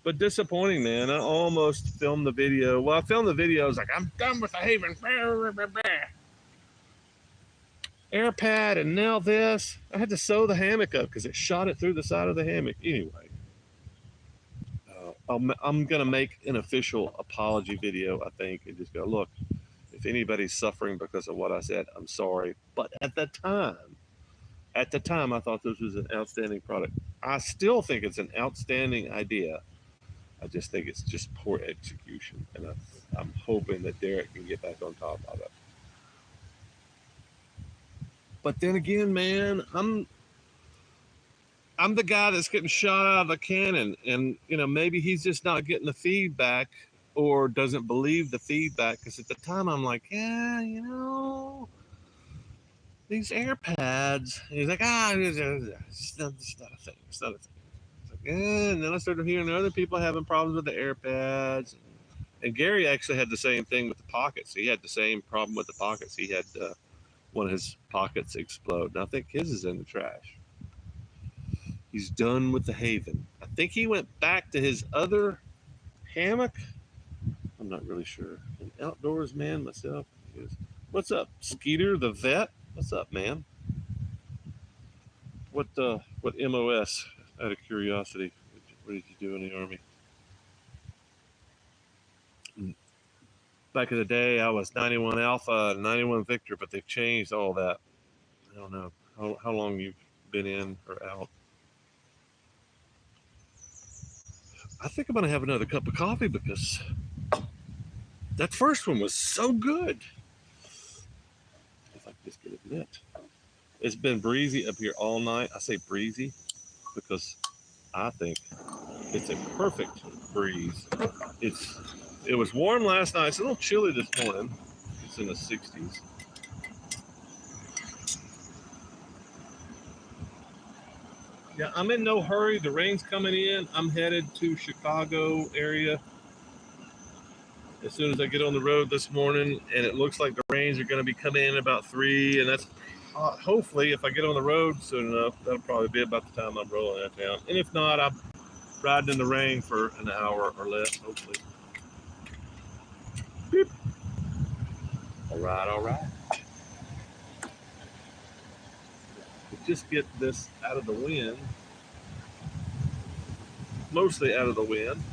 But disappointing, man. I almost filmed the video. Well, I filmed the video. I was like, I'm done with the Haven. Air pad, and now this. I had to sew the hammock up because it shot it through the side of the hammock. Anyway, I'm going to make an official apology video, I think, and just go, look, if anybody's suffering because of what I said, I'm sorry. But at the time, I thought this was an outstanding product. I still think it's an outstanding idea. I just think it's just poor execution, and I'm hoping that Derek can get back on top of it. But then again, man, I'm the guy that's getting shot out of a cannon, and maybe he's just not getting the feedback or doesn't believe the feedback. Because at the time, I'm like, yeah, these air pads. And he's like, it's not a thing. It's not a thing. And then I started hearing other people having problems with the air pads. And Gary actually had the same thing with the pockets. He had the same problem with the pockets. He had one of his pockets explode. And I think his is in the trash. He's done with the Haven. I think he went back to his other hammock. I'm not really sure. An outdoors man myself. What's up, Skeeter the vet? What's up, man? What MOS? Out of curiosity, what did you do in the Army? Back in the day, I was 91 Alpha, 91 Victor, but they've changed all that. I don't know how long you've been in or out. I think I'm going to have another cup of coffee because that first one was so good. If I can just get it lit. It's been breezy up here all night. I say breezy because I think it's a perfect breeze. It was warm last night. It's a little chilly this morning. It's in the 60s. Yeah, I'm in no hurry. The rain's coming in. I'm headed to Chicago area as soon as I get on the road this morning, and it looks like the rains are going to be coming in about 3, and that's hopefully, if I get on the road soon enough, that'll probably be about the time I'm rolling out of town. And if not, I'm riding in the rain for an hour or less, hopefully. Beep. All right, all right. Just get this out of the wind, mostly out of the wind.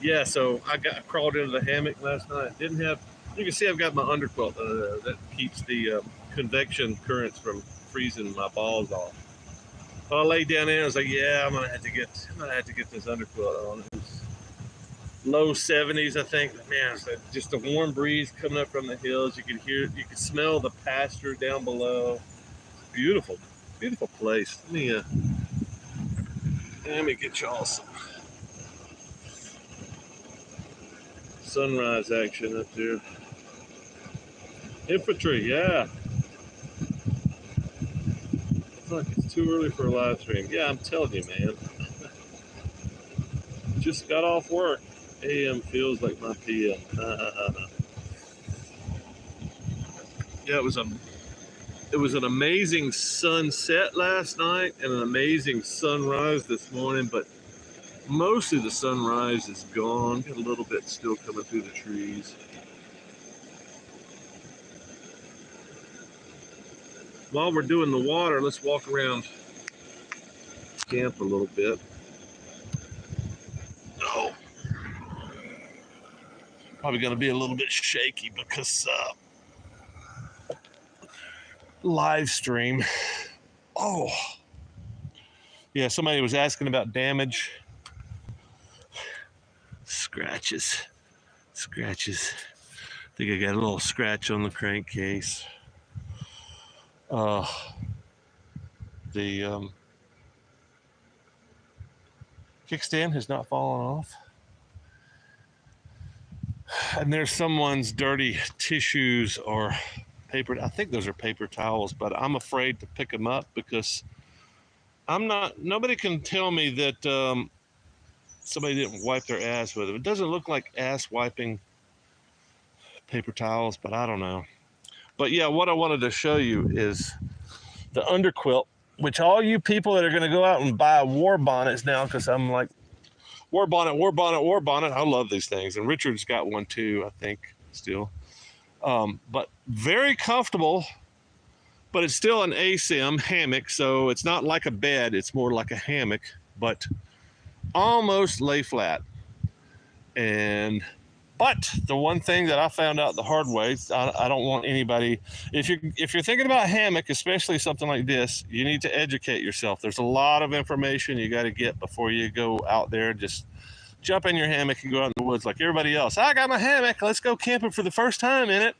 Yeah, so I crawled into the hammock last night. Didn't have, you can see I've got my underquilt that keeps the convection currents from freezing my balls off. So I laid down there and I was like, yeah, I'm gonna have to get this underquilt on. It was low 70s, I think. Man, it's just a warm breeze coming up from the hills. You could smell the pasture down below. Beautiful, beautiful place. Let me get y'all some sunrise action up there. Infantry, yeah. It's like it's too early for a live stream. Yeah, I'm telling you, man. Just got off work. AM feels like my PM. Yeah, it was an amazing sunset last night and an amazing sunrise this morning, but most of the sunrise is gone. Got a little bit still coming through the trees. While we're doing the water, let's walk around camp a little bit. Oh, probably going to be a little bit shaky because live stream. Oh, yeah, somebody was asking about damage. Scratches. I think I got a little scratch on the crankcase. The kickstand has not fallen off. And there's someone's dirty tissues or paper. I think those are paper towels, but I'm afraid to pick them up because nobody can tell me that somebody didn't wipe their ass with them. It doesn't look like ass wiping paper towels, but I don't know. But yeah, what I wanted to show you is the underquilt, which all you people that are going to go out and buy war bonnets now, because I'm like, war bonnet. I love these things. And Richard's got one too, I think, still. But very comfortable, but it's still an ASIM hammock. So it's not like a bed. It's more like a hammock, but almost lay flat. But the one thing that I found out the hard way, I don't want anybody, if you're thinking about a hammock, especially something like this, you need to educate yourself. There's a lot of information you got to get before you go out there and just jump in your hammock and go out in the woods like everybody else. I got my hammock. Let's go camping for the first time in it.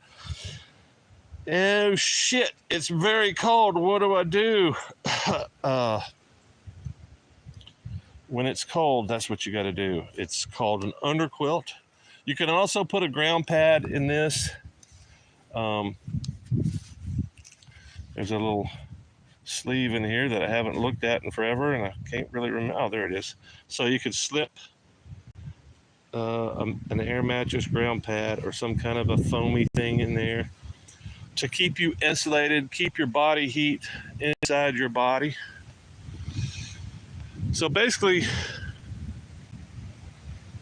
Oh, shit. It's very cold. What do I do? When it's cold, that's what you got to do. It's called an underquilt. You can also put a ground pad in this. There's a little sleeve in here that I haven't looked at in forever, and I can't really remember. Oh, there it is. So you could slip an air mattress ground pad or some kind of a foamy thing in there to keep you insulated, keep your body heat inside your body. So basically,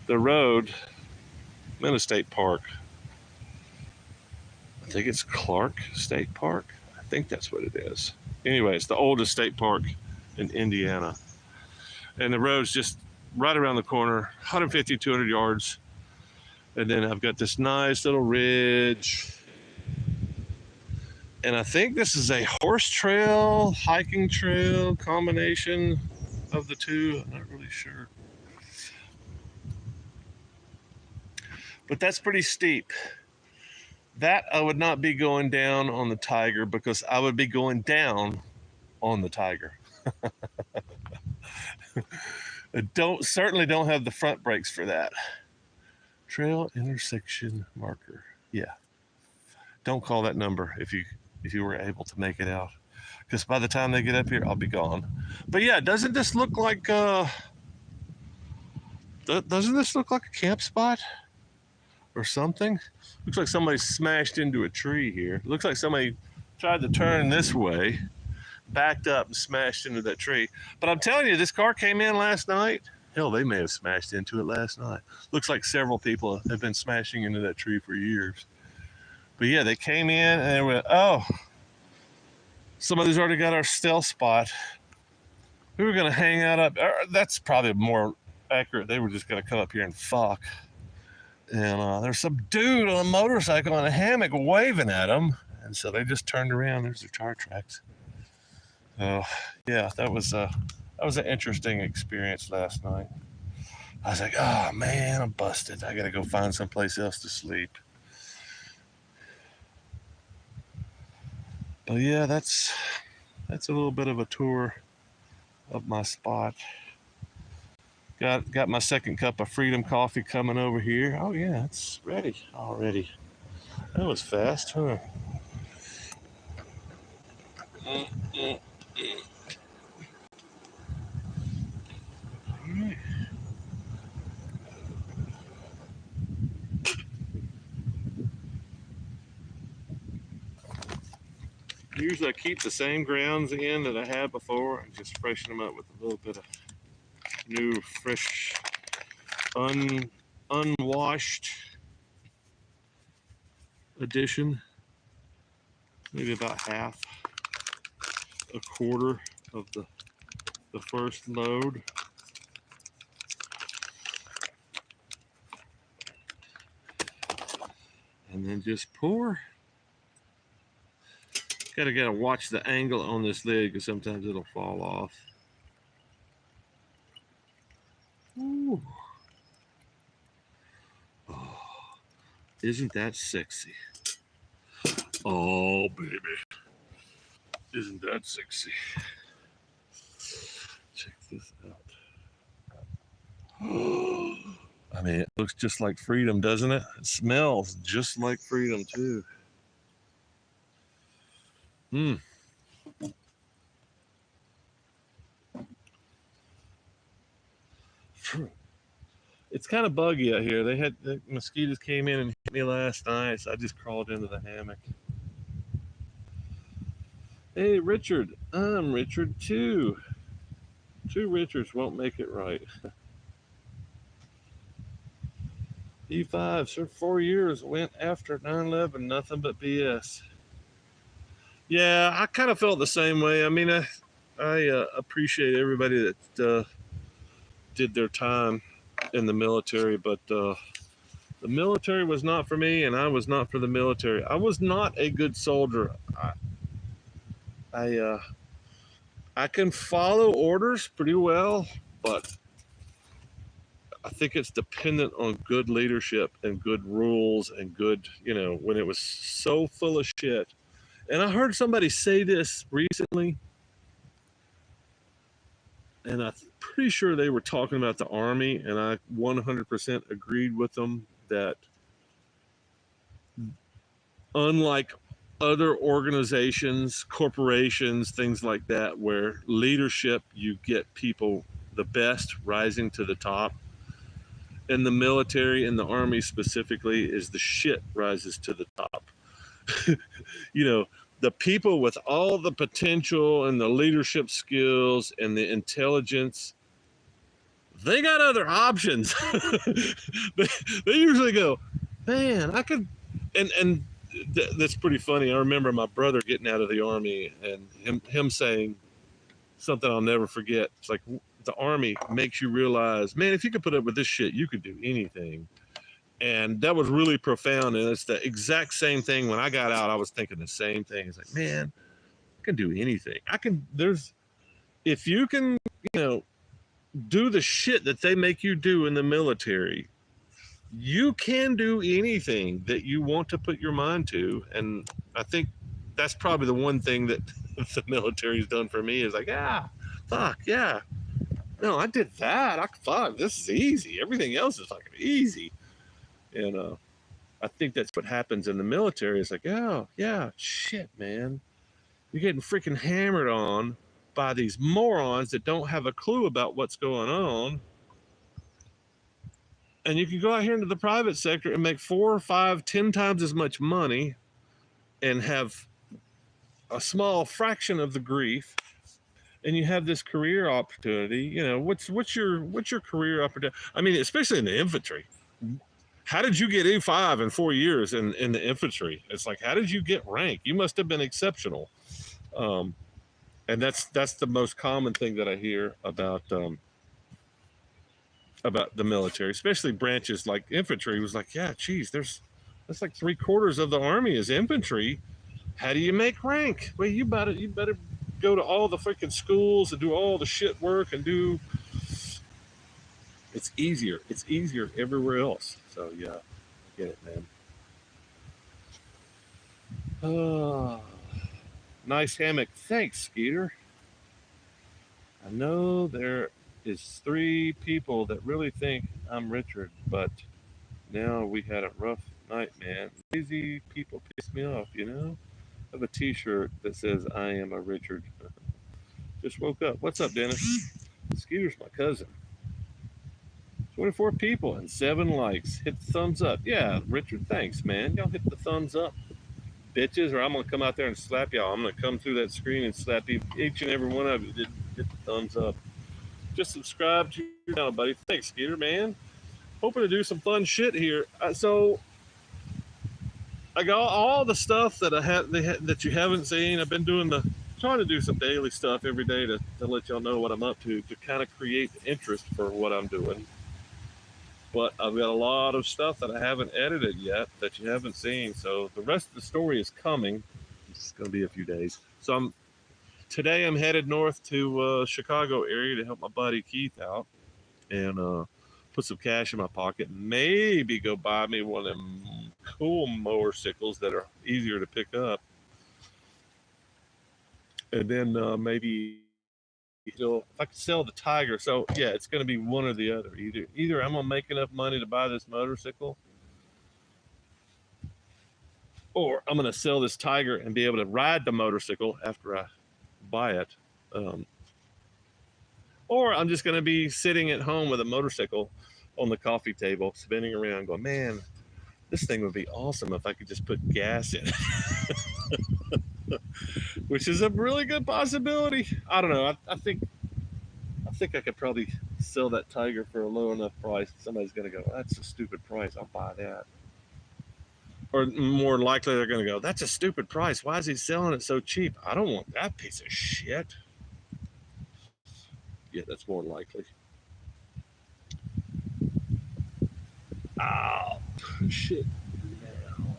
the road, I'm in a state park. I think it's Clark State Park. I think that's what it is. Anyway, it's the oldest state park in Indiana. And the road's just right around the corner, 150, 200 yards. And then I've got this nice little ridge. And I think this is a horse trail, hiking trail combination of the two. I'm not really sure. But that's pretty steep. That I would not be going down on the Tiger because I would be going down on the Tiger. Certainly don't have the front brakes for that. Trail intersection marker. Yeah. Don't call that number if you were able to make it out, because by the time they get up here, I'll be gone. But yeah, doesn't this look like a camp spot? or something. Looks like somebody smashed into a tree here. Looks like somebody tried to turn this way, backed up and smashed into that tree. But I'm telling you, this car came in last night. Hell, they may have smashed into it last night. Looks like several people have been smashing into that tree for years. But yeah, they came in and they went, oh, somebody's already got our stealth spot. We were going to hang out up. That's probably more accurate. They were just going to come up here and fuck. And there's some dude on a motorcycle in a hammock waving at them. And so they just turned around. There's their tire tracks. Yeah, that was an interesting experience last night. I was like, oh man, I'm busted. I got to go find someplace else to sleep. But yeah, that's a little bit of a tour of my spot. Got my second cup of Freedom coffee coming over here. Oh yeah, it's ready already. That was fast, huh? All right. Usually I keep the same grounds in that I had before and just freshen them up with a little bit of new, fresh, unwashed addition. Maybe about half, a quarter of the first load. And then just pour. Gotta watch the angle on this lid because sometimes it'll fall off. Ooh. Oh, isn't that sexy? Oh, baby. Isn't that sexy? Check this out. I mean, it looks just like Freedom, doesn't it? It smells just like Freedom, too. It's kind of buggy out here. The mosquitoes came in and hit me last night, so I just crawled into the hammock. Hey, Richard. I'm Richard, too. Two Richards won't make it right. E5, sir, 4 years, went after 9/11, nothing but BS. Yeah, I kind of felt the same way. I mean, I appreciate everybody that did their time in the military, but the military was not for me, and I was not for the military. I was not a good soldier. I can follow orders pretty well, but I think it's dependent on good leadership and good rules and good, when it was so full of shit. And I heard somebody say this recently, and I'm pretty sure they were talking about the Army, and I 100% agreed with them that unlike other organizations, corporations, things like that, where leadership, you get people, the best rising to the top. In the military, in the Army specifically, is the shit rises to the top. The people with all the potential and the leadership skills and the intelligence, they got other options. they usually go, man, I could, and that's pretty funny. I remember my brother getting out of the Army and him saying something I'll never forget. It's like, the Army makes you realize, man, if you could put up with this shit, you could do anything. And that was really profound. And it's the exact same thing. When I got out, I was thinking the same thing. It's like, man, I can do anything. If you can, do the shit that they make you do in the military, you can do anything that you want to put your mind to. And I think that's probably the one thing that the military's done for me is like, fuck, yeah. No, I did that. This is easy. Everything else is fucking easy. And I think that's what happens in the military. It's like, oh, yeah, shit, man. You're getting freaking hammered on by these morons that don't have a clue about what's going on. And you can go out here into the private sector and make 4 or 5, 10 times as much money and have a small fraction of the grief. And you have this career opportunity. You know, what's your career opportunity? I mean, especially in the infantry. How did you get A5 in 4 years in the infantry? It's like, how did you get rank? You must have been exceptional. And that's the most common thing that I hear about the military, especially branches like infantry. Was like, yeah, geez, that's like 3/4 of the army is infantry. How do you make rank? Well, you better go to all the freaking schools and do all the shit work and do. It's easier. It's easier everywhere else. So yeah, I get it, man. Oh, nice hammock. Thanks, Skeeter. I know there is 3 people that really think I'm Richard, but now we had a rough night, man. Lazy people piss me off, you know? I have a t-shirt that says I am a Richard. Just woke up. What's up, Dennis? Skeeter's my cousin. 24 people and 7 likes. Hit the thumbs up. Yeah, Richard, thanks, man. Y'all hit the thumbs up, bitches, or I'm going to come out there and slap y'all. I'm going to come through that screen and slap each and every one of you. Hit the thumbs up. Just subscribe to your channel, buddy. Thanks, Skeeter, man. Hoping to do some fun shit here. So I got all the stuff that that you haven't seen. I've been trying to do some daily stuff every day to let y'all know what I'm up to kind of create interest for what I'm doing. But I've got a lot of stuff that I haven't edited yet that you haven't seen. So the rest of the story is coming. It's going to be a few days. So today I'm headed north to Chicago area to help my buddy Keith out and put some cash in my pocket. Maybe go buy me one of them cool motorcycles that are easier to pick up. And then maybe if I could sell the Tiger. So yeah, it's going to be one or the other. Either I'm going to make enough money to buy this motorcycle, or I'm going to sell this Tiger and be able to ride the motorcycle after I buy it. Or I'm just going to be sitting at home with a motorcycle on the coffee table, spinning around, going, man, this thing would be awesome if I could just put gas in it. Which is a really good possibility. I don't know. I think I could probably sell that Tiger for a low enough price. Somebody's going to go, that's a stupid price. I'll buy that. Or more likely, they're going to go, that's a stupid price. Why is he selling it so cheap? I don't want that piece of shit. Yeah, that's more likely. Oh, shit. Now.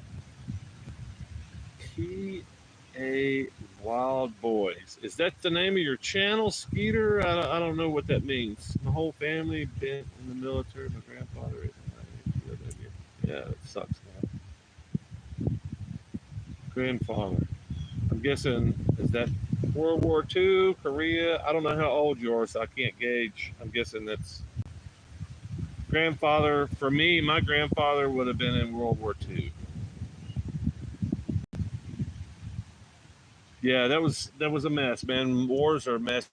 P.A. Wild Boys. Is that the name of your channel, Skeeter? I don't know what that means. My whole family been in the military. My grandfather is. Yeah, it sucks, man. Grandfather. I'm guessing, is that World War II, Korea? I don't know how old you are, so I can't gauge. I'm guessing that's grandfather. For me, my grandfather would have been in World War II. Yeah, that was a mess, man. Wars are messy,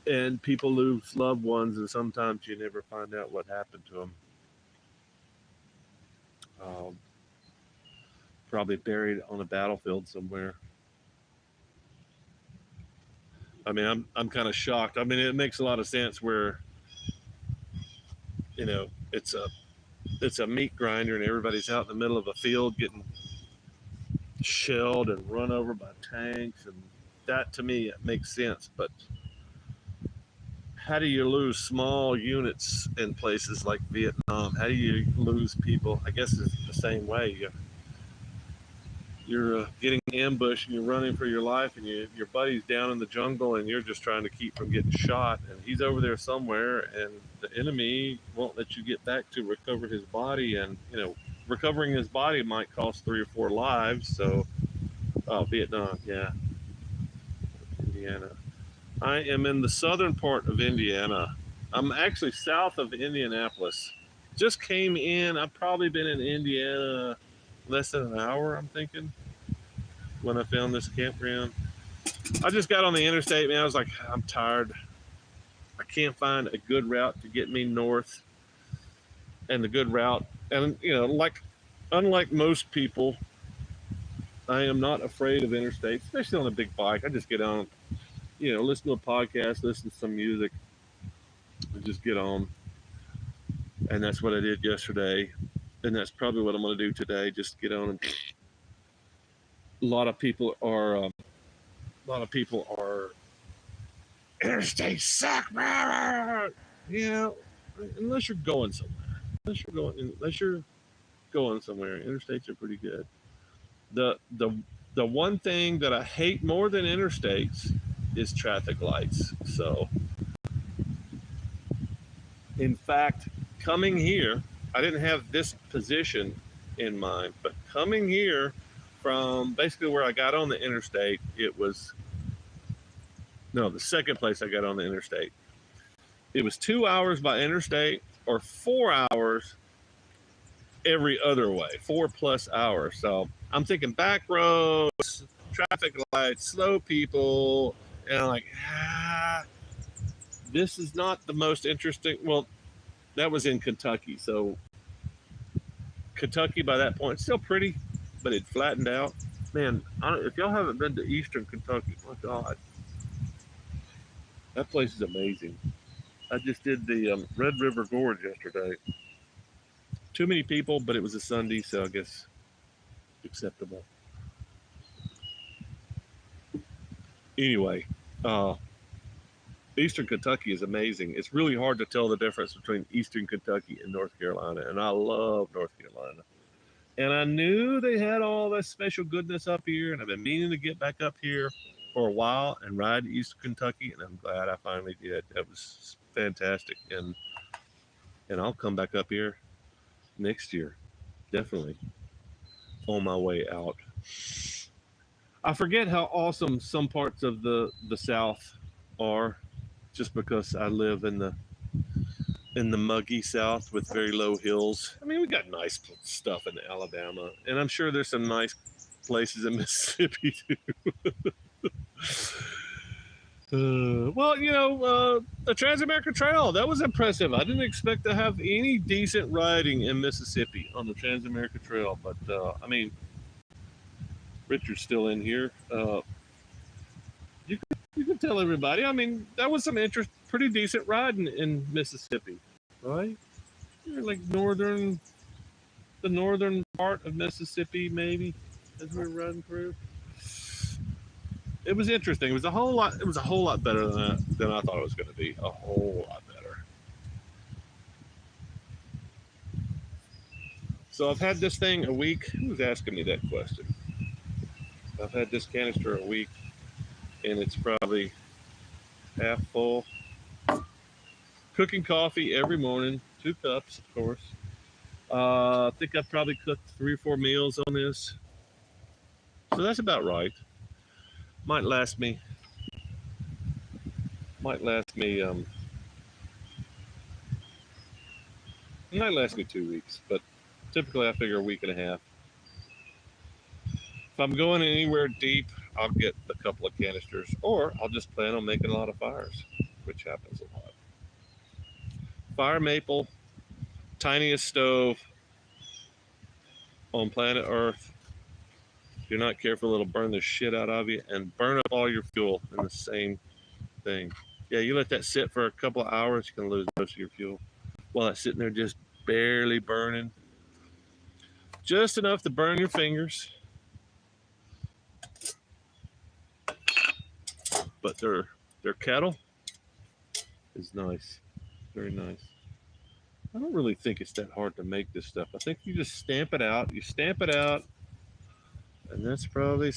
and people lose loved ones, and sometimes you never find out what happened to them. Probably buried on a battlefield somewhere. I mean, I'm kind of shocked. I mean, it makes a lot of sense where, you know, it's a meat grinder and everybody's out in the middle of a field getting shelled and run over by tanks, and that to me it makes sense. But how do you lose small units in places like Vietnam? How do you lose people? I guess it's the same way. You're getting ambushed and you're running for your life, and your buddy's down in the jungle and you're just trying to keep from getting shot, and he's over there somewhere, and the enemy won't let you get back to recover his body, and you know, recovering his body might cost 3 or 4 lives. So Vietnam, yeah. Indiana. I am in the southern part of Indiana. I'm actually south of Indianapolis. Just came in. I've probably been in Indiana less than an hour, I'm thinking, when I found this campground. I just got on the interstate, man. I was like, I'm tired. I can't find a good route to get me north. and the good route. And unlike most people, I am not afraid of interstates, especially on a big bike. I just get on, listen to a podcast, listen to some music, and just get on. And that's what I did yesterday, and that's probably what I'm going to do today. Just get on. And a lot of people are interstate suck, unless you're going somewhere. Unless you're going somewhere, interstates are pretty good. The one thing that I hate more than interstates is traffic lights. So, in fact, coming here, I didn't have this position in mind, but coming here from basically where I got on the interstate, the second place I got on the interstate. It was 2 hours by interstate or 4 hours every other way, 4+ hours. So I'm thinking back roads, traffic lights, slow people, and I'm like, this is not the most interesting. Well, that was in Kentucky. So Kentucky by that point, still pretty, but it flattened out. Man, if y'all haven't been to Eastern Kentucky, my God, that place is amazing. I just did the Red River Gorge yesterday. Too many people, but it was a Sunday, so I guess acceptable. Anyway, Eastern Kentucky is amazing. It's really hard to tell the difference between Eastern Kentucky and North Carolina, and I love North Carolina. And I knew they had all this special goodness up here, and I've been meaning to get back up here for a while and ride to Eastern Kentucky, and I'm glad I finally did. That was fantastic, and I'll come back up here next year, definitely, on my way out. I forget how awesome some parts of the South are, just because I live in the muggy South with very low hills. I mean, we got nice stuff in Alabama, and I'm sure there's some nice places in Mississippi too. The Trans-American Trail, that was impressive. I didn't expect to have any decent riding in Mississippi on the Trans-American Trail, but Richard's still in here. You can tell everybody. I mean, that was some pretty decent riding in Mississippi, right? Like the northern part of Mississippi, maybe, as we were riding through. It was interesting. It was a whole lot better than I thought it was going to be. A whole lot better. So I've had this thing a week. Who's asking me that question? I've had this canister a week, and it's probably half full. Cooking coffee every morning, 2 cups, of course. I think I've probably cooked 3 or 4 meals on this. So that's about right. Might last me 2 weeks, but typically I figure a week and a half. If I'm going anywhere deep, I'll get a couple of canisters, or I'll just plan on making a lot of fires, which happens a lot. Fire maple, tiniest stove on planet Earth. If you're not careful, it'll burn the shit out of you and burn up all your fuel in the same thing. Yeah, you let that sit for a couple of hours, you can lose most of your fuel. While it's sitting there just barely burning. Just enough to burn your fingers. But their kettle is nice. Very nice. I don't really think it's that hard to make this stuff. I think you just stamp it out. You stamp it out, and that's probably...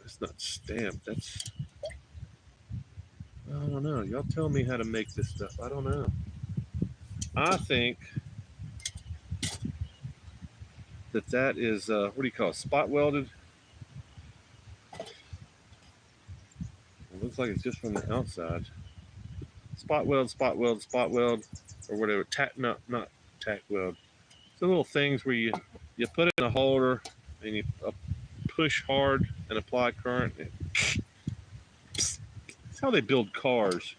That's not stamped. That's... I don't know. Y'all tell me how to make this stuff. I don't know. I think that is, what do you call it? Spot welded. It looks like it's just from the outside. Spot weld, or whatever. Not tack weld. It's the little things where you put it in a holder and you push hard and apply current. It's how they build cars.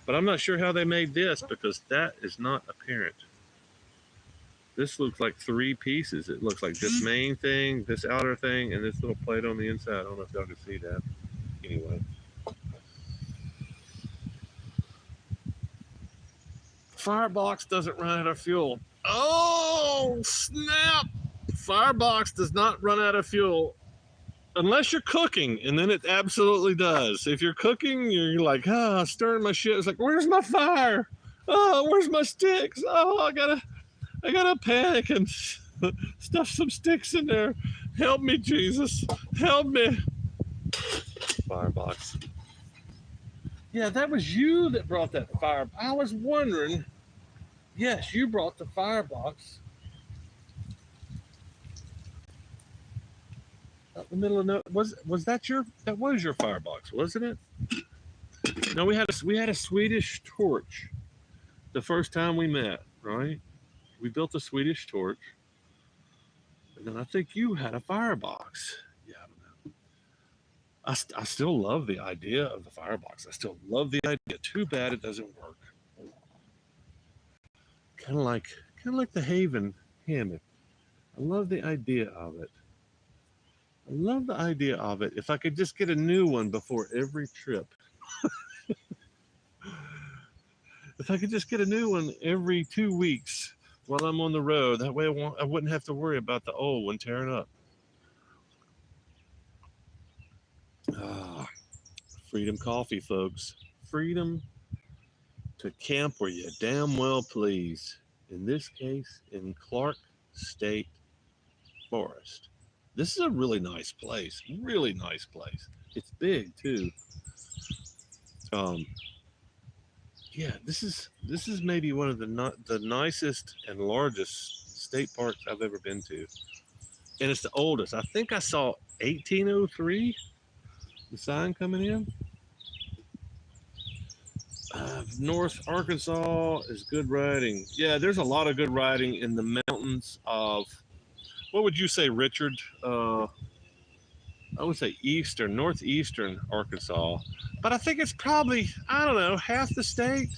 But I'm not sure how they made this because that is not apparent. This looks like 3 pieces. It looks like this main thing, this outer thing, and this little plate on the inside. I don't know if y'all can see that. Anyway. Firebox doesn't run out of fuel. Oh, snap! Firebox does not run out of fuel unless you're cooking, and then it absolutely does. If you're cooking, you're like, stirring my shit. It's like, where's my fire? Oh, where's my sticks? Oh, I gotta panic and stuff some sticks in there. Help me, Jesus. Help me. Firebox. Yeah, that was you that brought that fire. I was wondering. Yes, you brought the firebox. Out the middle of no, was that your firebox, wasn't it? No, we had a Swedish torch the first time we met, right? We built a Swedish torch, and then I think you had a firebox. Yeah, I don't know. I still love the idea of the firebox. I still love the idea. Too bad it doesn't work. Kind of like the Haven hammock. I love the idea of it. I love the idea of it. If I could just get a new one before every trip. If I could just get a new one every 2 weeks while I'm on the road, that way I wouldn't have to worry about the old one tearing up. Freedom coffee, folks. Freedom to camp where you damn well please. In this case, in Clark State Forest. This is a really nice place. Really nice place. It's big too. Yeah, this is maybe one of the nicest and largest state parks I've ever been to, and it's the oldest. I think I saw 1803. The sign coming in. North Arkansas is good riding. Yeah, there's a lot of good riding in the mountains of. What would you say, Richard? I would say northeastern Arkansas, but I think it's probably, I don't know, half the state.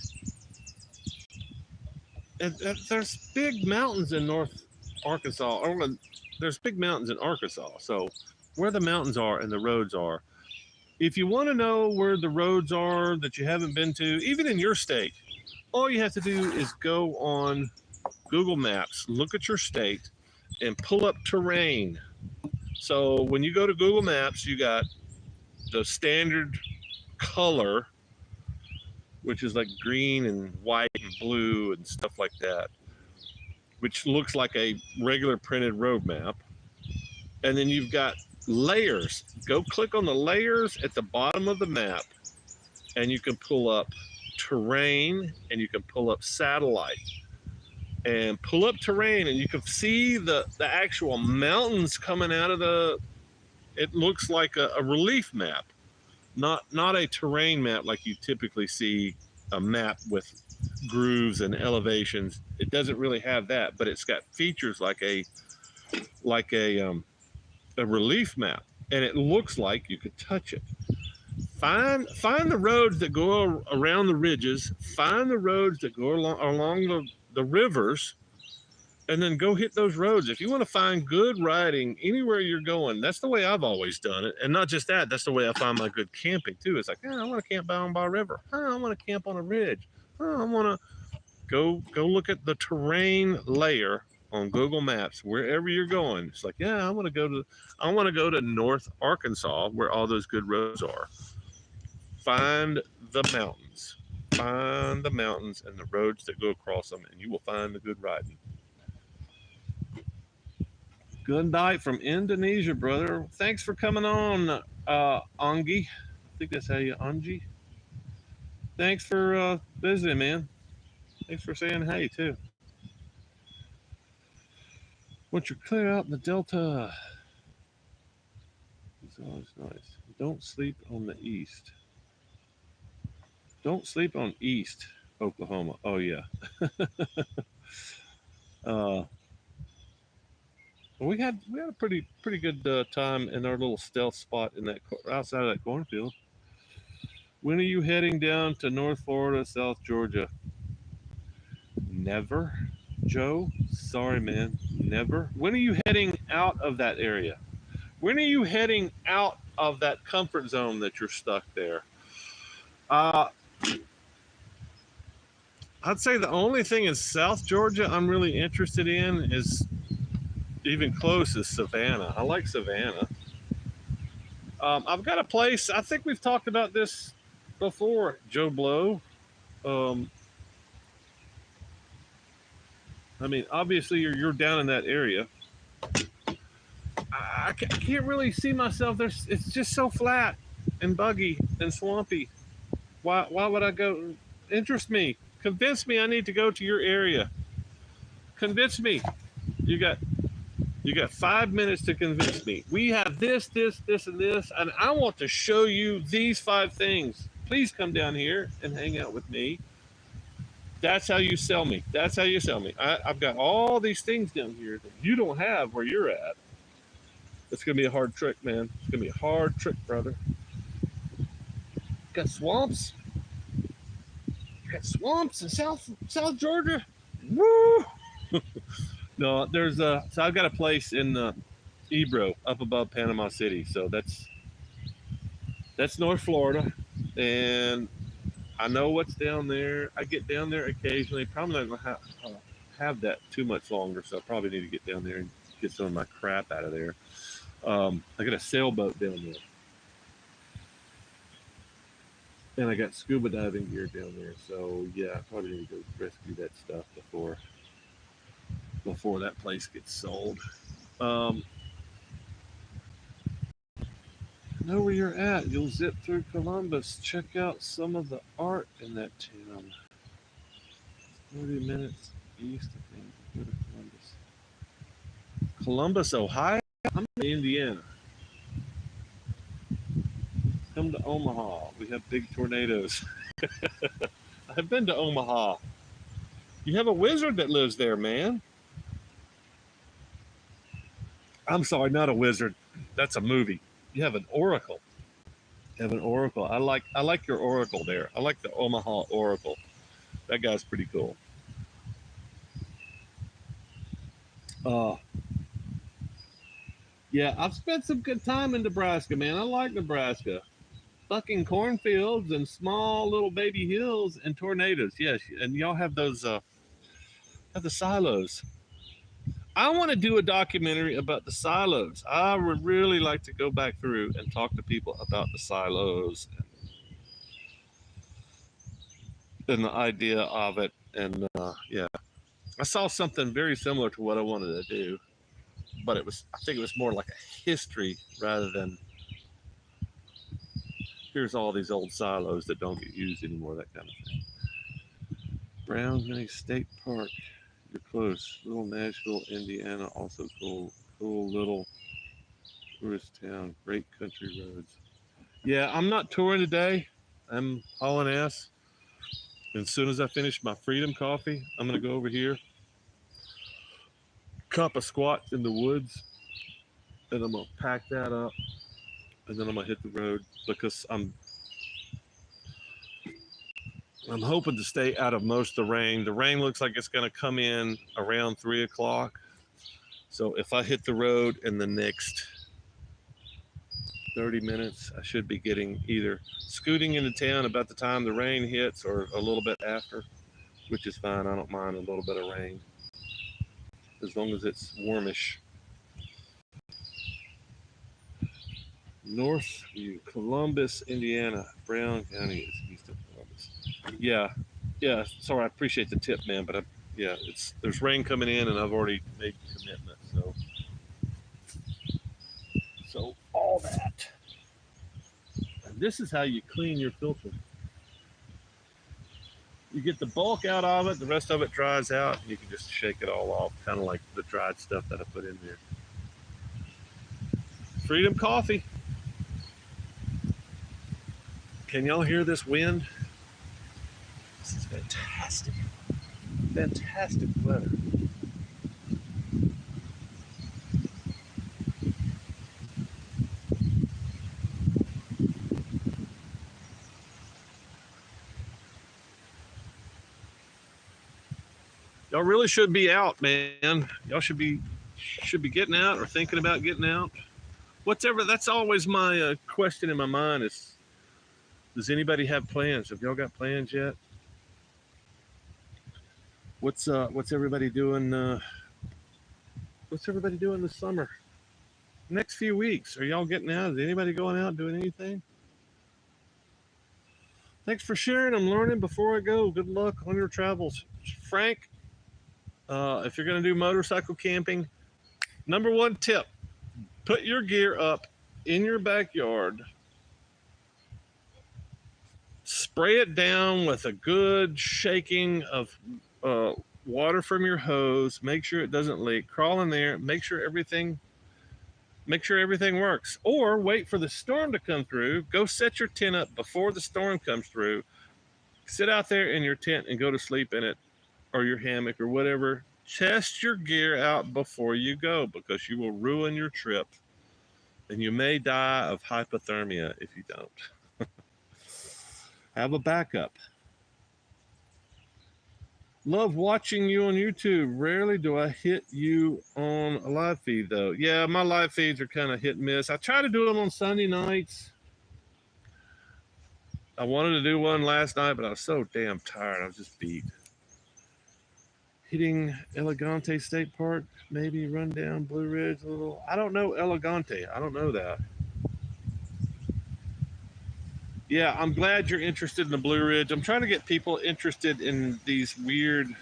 And there's big mountains in North Arkansas. There's big mountains in Arkansas. So where the mountains are and the roads are. If you want to know where the roads are that you haven't been to, even in your state, all you have to do is go on Google Maps, look at your state, and pull up terrain. So when you go to Google Maps, you got the standard color, which is like green and white and blue and stuff like that, which looks like a regular printed road map. And then you've got layers. Go click on the layers at the bottom of the map, and you can pull up terrain, and you can pull up satellite. And pull up terrain, and you can see the actual mountains coming out of the. It looks like a relief map, not a terrain map like you typically see a map with grooves and elevations. It doesn't really have that, but it's got features like a relief map, and it looks like you could touch it. Find the roads that go around the ridges. Find the roads that go along the rivers, and then go hit those roads. If you want to find good riding anywhere you're going, that's the way I've always done it. And not just that, that's the way I find my good camping too. It's like, I want to camp down by a river. I want to camp on a ridge. I want to go look at the terrain layer on Google Maps wherever you're going. It's like, I want to go to North Arkansas where all those good roads are. Find the mountains. Find the mountains and the roads that go across them, and you will find the good riding. Good night from Indonesia, brother. Thanks for coming on, Angi. I think that's how you, Angi. Thanks for visiting, man. Thanks for saying hey, too. Once you're clear out in the Delta, it's always nice. Don't sleep on the east. Don't sleep on East Oklahoma. Oh, yeah. We had a pretty good time in our little stealth spot in that outside of that cornfield. When are you heading down to North Florida, South Georgia? Never, Joe. Sorry, man. Never. When are you heading out of that area? When are you heading out of that comfort zone that you're stuck there? I'd say the only thing in South Georgia I'm really interested in is even close is Savannah. I like Savannah. I've got a place. I think we've talked about this before, Joe Blow. Um, I mean, obviously you're down in that area. I can't really see myself there. It's just so flat and buggy and swampy. Why would I go? Interest me. Convince me I need to go to your area. Convince me. You got 5 minutes to convince me. We have this, and this, and I want to show you these 5 things. Please come down here and hang out with me. That's how you sell me. That's how you sell me. I've got all these things down here that you don't have where you're at. It's gonna be a hard trick, man. It's gonna be a hard trick, brother. Got swamps. Got swamps in South Georgia. Woo! No, there's so I've got a place in Ebro up above Panama City. So that's North Florida, and I know what's down there. I get down there occasionally. Probably not gonna have that too much longer, so I probably need to get down there and get some of my crap out of there. I got a sailboat down there, and I got scuba diving gear down there. So yeah, I probably need to go rescue that stuff before that place gets sold. Know where you're at. You'll zip through Columbus. Check out some of the art in that town. 30 minutes east of Columbus. Columbus, Ohio? I'm in Indiana. Come to Omaha. We have big tornadoes. I've been to Omaha. You have a wizard that lives there, man. I'm sorry, not a wizard. That's a movie. You have an oracle. You have an oracle. I like your oracle there. I like the Omaha Oracle. That guy's pretty cool. Yeah, I've spent some good time in Nebraska, man. I like Nebraska. Fucking cornfields and small little baby hills and tornadoes. Yes, and y'all have those have the silos. I want to do a documentary about the silos. I would really like to go back through and talk to people about the silos and the idea of it. And yeah, I saw something very similar to what I wanted to do, but I think it was more like a history rather than here's all these old silos that don't get used anymore, that kind of thing. Brown County State Park. You're close. Little Nashville, Indiana, also cool. Cool little tourist town. Great country roads. Yeah, I'm not touring today. I'm hauling ass. And as soon as I finish my Freedom Coffee, I'm gonna go over here, cup a squat in the woods, and I'm gonna pack that up, and then I'm gonna hit the road because I'm hoping to stay out of most of the rain. The rain looks like it's gonna come in around 3 o'clock. So if I hit the road in the next 30 minutes, I should be getting either scooting into town about the time the rain hits or a little bit after, which is fine. I don't mind a little bit of rain as long as it's warmish. Northview, Columbus, Indiana. Brown County is east of Columbus. Yeah. Sorry, I appreciate the tip, man, but there's rain coming in, and I've already made the commitment. So all that. And this is how you clean your filter. You get the bulk out of it, the rest of it dries out, and you can just shake it all off, kind of like the dried stuff that I put in there. Freedom Coffee. Can y'all hear this wind? This is fantastic. Fantastic weather. Y'all really should be out, man. Y'all should be getting out or thinking about getting out. Whatever. That's always my question in my mind is, does anybody have plans? Have y'all got plans yet? What's everybody doing? What's everybody doing this summer? Next few weeks, are y'all getting out? Is anybody going out doing anything? Thanks for sharing. I'm learning before I go. Good luck on your travels, Frank. If you're going to do motorcycle camping, number one tip: put your gear up in your backyard. Spray it down with a good shaking of water from your hose. Make sure it doesn't leak. Crawl in there. Make sure everything works. Or wait for the storm to come through. Go set your tent up before the storm comes through. Sit out there in your tent and go to sleep in it, or your hammock or whatever. Test your gear out before you go, because you will ruin your trip and you may die of hypothermia if you don't. Have a backup. Love watching you on YouTube. Rarely do I hit you on a live feed, though. Yeah, my live feeds are kind of hit and miss. I try to do them on Sunday nights. I wanted to do one last night, but I was so damn tired. I was just beat. Hitting Elegante State Park, maybe run down Blue Ridge a little. I don't know Elegante. I don't know that. Yeah, I'm glad you're interested in the Blue Ridge. I'm trying to get people interested in these weird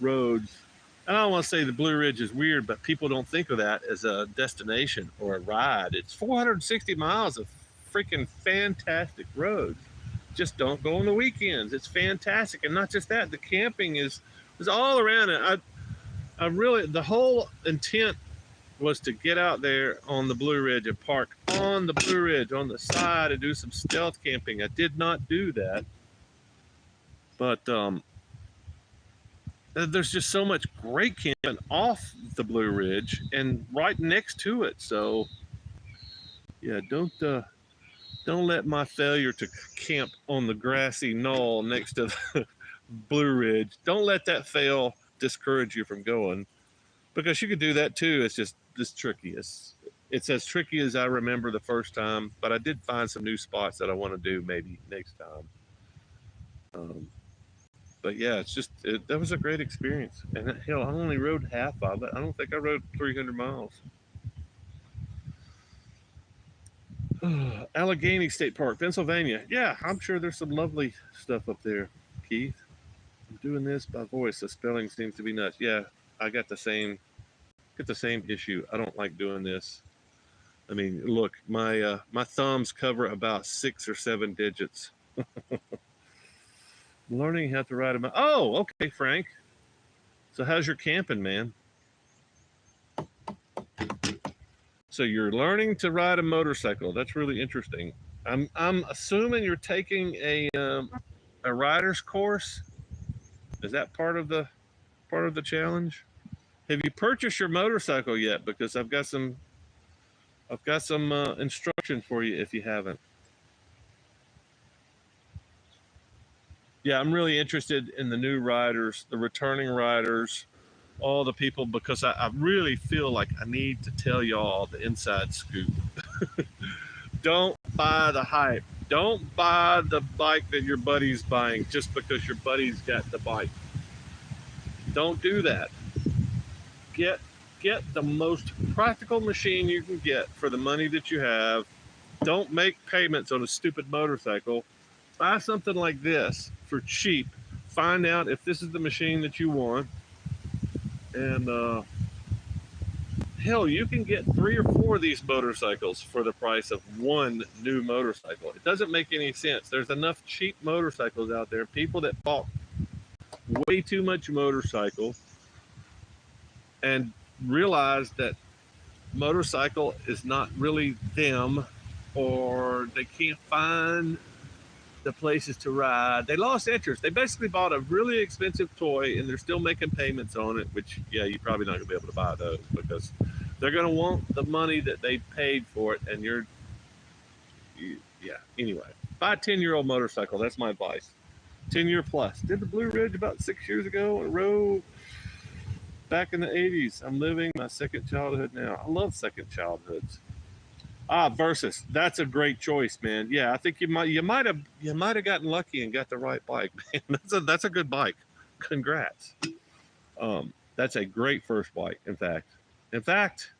roads. And I don't want to say the Blue Ridge is weird, but people don't think of that as a destination or a ride. It's 460 miles of freaking fantastic roads. Just don't go on the weekends. It's fantastic. And not just that, the camping is all around it. I really, the whole intent was to get out there on the Blue Ridge and park on the Blue Ridge on the side and do some stealth camping. I did not do that, but there's just so much great camping off the Blue Ridge and right next to it. So yeah, don't let my failure to camp on the grassy knoll next to the Blue Ridge, don't let that fail discourage you from going, because you could do that too. It's just tricky. It's as tricky as I remember the first time, but I did find some new spots that I want to do maybe next time. But yeah, that was a great experience. And hell, I only rode half of it. I don't think I rode 300 miles. Allegheny State Park, Pennsylvania. Yeah, I'm sure there's some lovely stuff up there, Keith. I'm doing this by voice. The spelling seems to be nuts. Yeah, I got the same issue. I don't like doing this. I mean, look, my thumbs cover about 6 or 7 digits. Learning how to ride a Oh, okay, Frank. So how's your camping, man? So you're learning to ride a motorcycle. That's really interesting. I'm assuming you're taking a rider's course. Is that part of the challenge? Have you purchased your motorcycle yet? Because I've got some instruction for you if you haven't. Yeah, I'm really interested in the new riders, the returning riders, all the people, because I really feel like I need to tell y'all the inside scoop. Don't buy the hype. Don't buy the bike that your buddy's buying just because your buddy's got the bike. Don't do that. Get the most practical machine you can get for the money that you have. Don't make payments on a stupid motorcycle. Buy something like this for cheap. Find out if this is the machine that you want. And hell, you can get 3 or 4 of these motorcycles for the price of one new motorcycle. It doesn't make any sense. There's enough cheap motorcycles out there. People that bought way too much motorcycle and realize that motorcycle is not really them, or they can't find the places to ride. They lost interest. They basically bought a really expensive toy and they're still making payments on it, which, yeah, you're probably not gonna be able to buy those because they're gonna want the money that they paid for it. And yeah, anyway, buy a 10-year-old motorcycle. That's my advice. 10-year plus. Did the Blue Ridge about 6 years ago in a row back in the 80s. I'm living my second childhood now. I love second childhoods. Versus. That's a great choice, man. Yeah, I think you might have gotten lucky and got the right bike, man. That's a good bike. Congrats. That's a great first bike. In fact,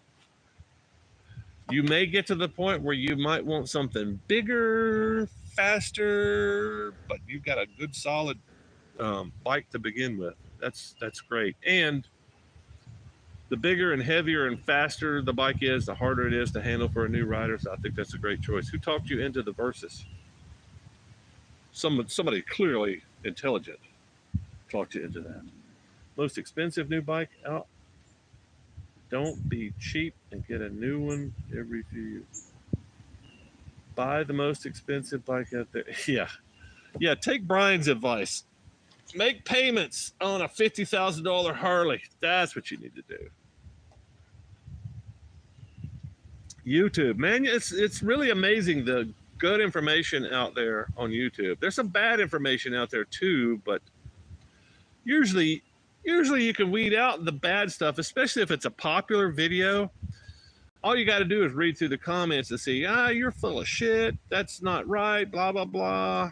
you may get to the point where you might want something bigger, faster, but you've got a good solid bike to begin with. That's great. And the bigger and heavier and faster the bike is, the harder it is to handle for a new rider. So I think that's a great choice. Who talked you into the Versys? Somebody clearly intelligent talked you into that. Most expensive new bike out. Don't be cheap and get a new one every few years. Buy the most expensive bike out there. Yeah. Take Brian's advice. Make payments on a $50,000 Harley. That's what you need to do. YouTube, man, it's really amazing the good information out there on YouTube. There's some bad information out there too, but usually you can weed out the bad stuff, especially if it's a popular video. All you got to do is read through the comments and see, you're full of shit. That's not right, blah, blah, blah.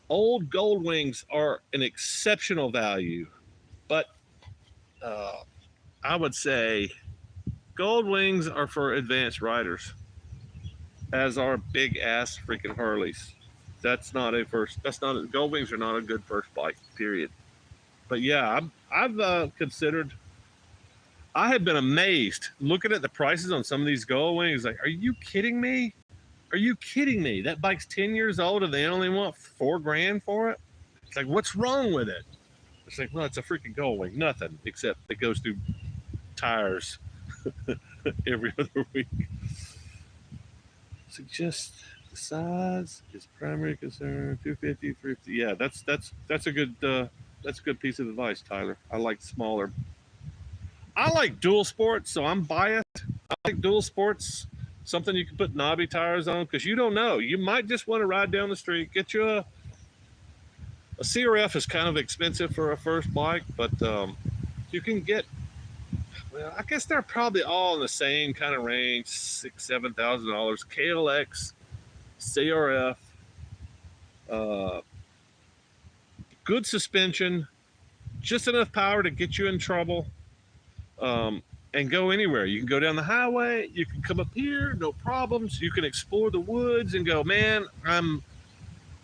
Old Gold Wings are an exceptional value, but I would say Gold Wings are for advanced riders, as are big ass freaking Harleys. Gold Wings are not a good first bike, period. But yeah, I've considered, I have been amazed looking at the prices on some of these Gold Wings. Like, are you kidding me? Are you kidding me? That bike's 10 years old and they only want $4,000 for it? It's like, what's wrong with it? It's like, well, it's a freaking Gold Wing. Nothing, except it goes through tires every other week. Suggest the size is primary concern. 250, 350. Yeah, that's a good piece of advice, Tyler. I like smaller. I like dual sports, so I'm biased. I like dual sports, something you can put knobby tires on, because you don't know. You might just want to ride down the street. Get you a CRF is kind of expensive for a first bike, but you can get, well, I guess they're probably all in the same kind of range, $6,000, $7,000. KLX, CRF, good suspension, just enough power to get you in trouble, and go anywhere. You can go down the highway, you can come up here, no problems. You can explore the woods and go, man, I'm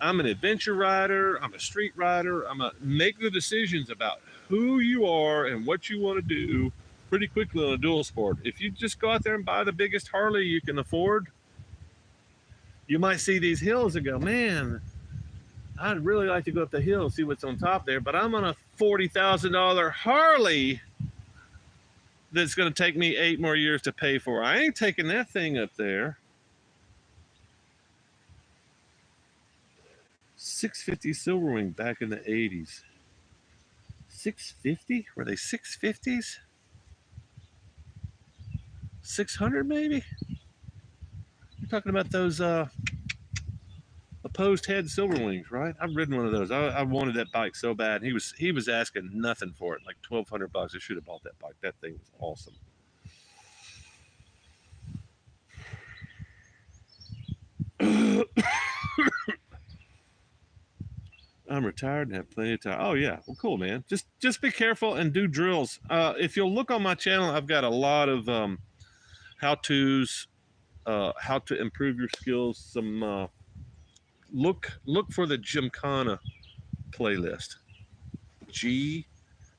an adventure rider, I'm a street rider. Make the decisions about who you are and what you want to do pretty quickly on a dual sport. If you just go out there and buy the biggest Harley you can afford, you might see these hills and go, man, I'd really like to go up the hill and see what's on top there, but I'm on a $40,000 Harley that's going to take me 8 more years to pay for. I ain't taking that thing up there. 650 Silverwing back in the 80s. 650? Were they 650s? 600 maybe? You're talking about those opposed head Silverwings, right? I've ridden one of those. I wanted that bike so bad. He was asking nothing for it, like $1,200. I should have bought that bike. That thing was awesome. I'm retired and have plenty of time. Oh yeah, well, cool, man. Just be careful and do drills. If you'll look on my channel, I've got a lot of how-tos, how to improve your skills. Some look for the Gymkhana playlist. GYMKHANA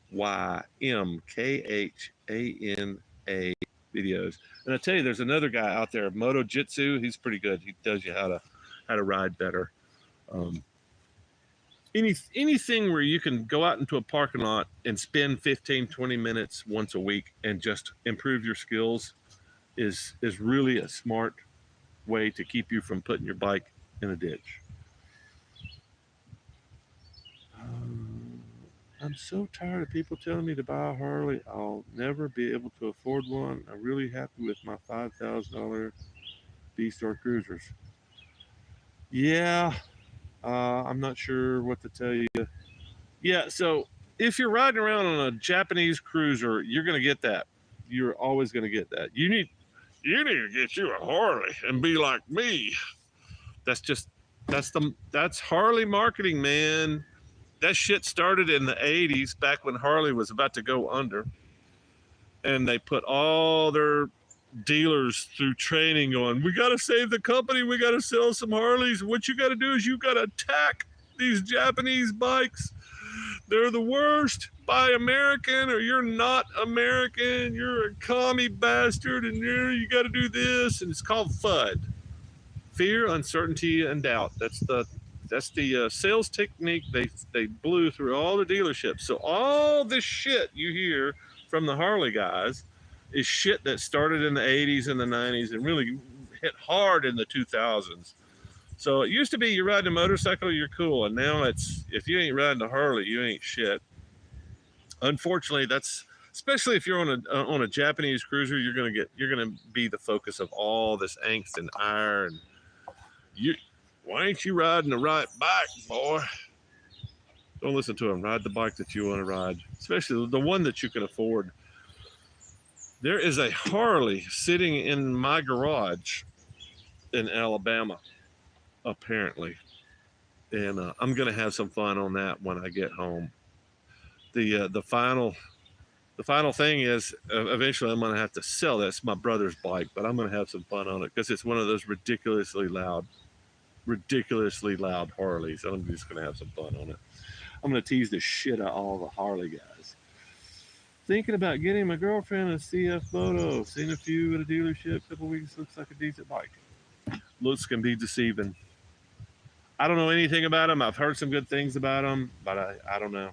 videos. And I tell you, there's another guy out there, Moto Jitsu. He's pretty good. He tells you how to ride better. Anything where you can go out into a parking lot and spend 15-20 minutes once a week and just improve your skills is really a smart way to keep you from putting your bike in a ditch. I'm so tired of people telling me to buy a Harley. I'll never be able to afford one. I'm really happy with my $5,000 B-Star Cruisers. Yeah, I'm not sure what to tell you. Yeah, so if you're riding around on a Japanese cruiser, you're gonna get that. You're always gonna get that. You need to get you a Harley and be like me. That's just that's Harley marketing, man. That shit started in the 80s, back when Harley was about to go under. And they put all their dealers through training going, we got to save the company. We got to sell some Harleys. What you got to do is you got to attack these Japanese bikes. They're the worst. Buy American or you're not American. You're a commie bastard and you got to do this. And it's called FUD. Fear, uncertainty, and doubt. That's the sales technique they blew through all the dealerships. So all this shit you hear from the Harley guys is shit that started in the 80s and the 90s and really hit hard in the 2000s. So it used to be you ride a motorcycle, you're cool, and now it's if you ain't riding a Harley, you ain't shit. Unfortunately, that's especially if you're on a Japanese cruiser, you're gonna be the focus of all this angst and ire. And why ain't you riding the right bike, boy? Don't listen to him. Ride the bike that you want to ride, especially the one that you can afford. There is a Harley sitting in my garage in Alabama, apparently, and I'm gonna have some fun on that when I get home. The final thing is eventually I'm gonna have to sell that. It's my brother's bike, but I'm gonna have some fun on it because it's one of those ridiculously loud Harleys. I'm just gonna have some fun on it. I'm gonna tease the shit out of all the Harley guys. Thinking about getting my girlfriend a CF Moto. Seen a few at a dealership a couple weeks. Looks like a decent bike. Looks can be deceiving. I don't know anything about them. I've heard some good things about them, but I don't know.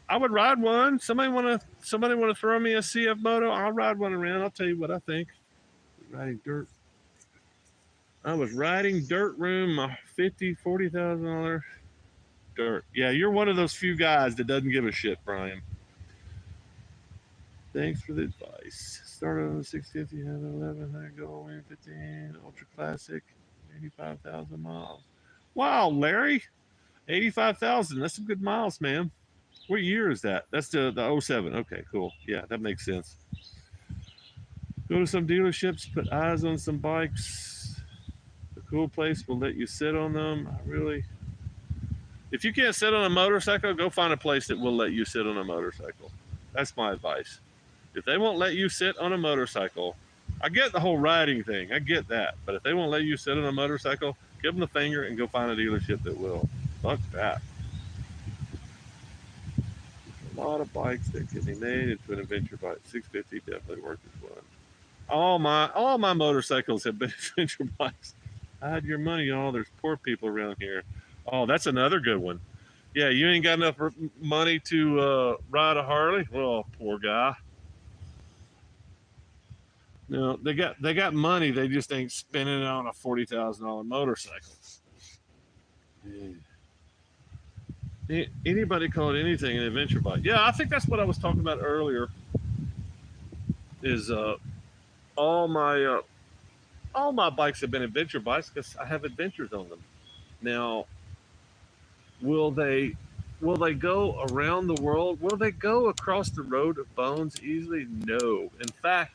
I would ride one. Somebody want to throw me a CF Moto? I'll ride one around. I'll tell you what I think. Riding dirt. I was riding dirt room, my $40,000 dirt. Yeah, you're one of those few guys that doesn't give a shit, Brian. Thanks for the advice. Started on the 650, had 1100 go, 15, ultra classic, 85,000 miles. Wow, Larry, 85,000. That's some good miles, man. What year is that? That's the 07. Okay, cool. Yeah, that makes sense. Go to some dealerships, put eyes on some bikes. The cool place will let you sit on them. If you can't sit on a motorcycle, go find a place that will let you sit on a motorcycle. That's my advice. If they won't let you sit on a motorcycle, I get the whole riding thing. I get that. But if they won't let you sit on a motorcycle, give them the finger and go find a dealership that will. Fuck that. A lot of bikes that can be made into an adventure bike. 650 definitely worth its one. All my motorcycles have been adventure bikes. Hide your money, y'all. There's poor people around here. Oh, that's another good one. Yeah, you ain't got enough money to ride a Harley? Well, poor guy. No, they got money. They just ain't spending it on a $40,000 motorcycle. Yeah. Anybody call it anything an adventure bike? Yeah, I think that's what I was talking about earlier. Is all my bikes have been adventure bikes because I have adventures on them. Now, will they go around the world? Will they go across the road of bones easily? No. In fact,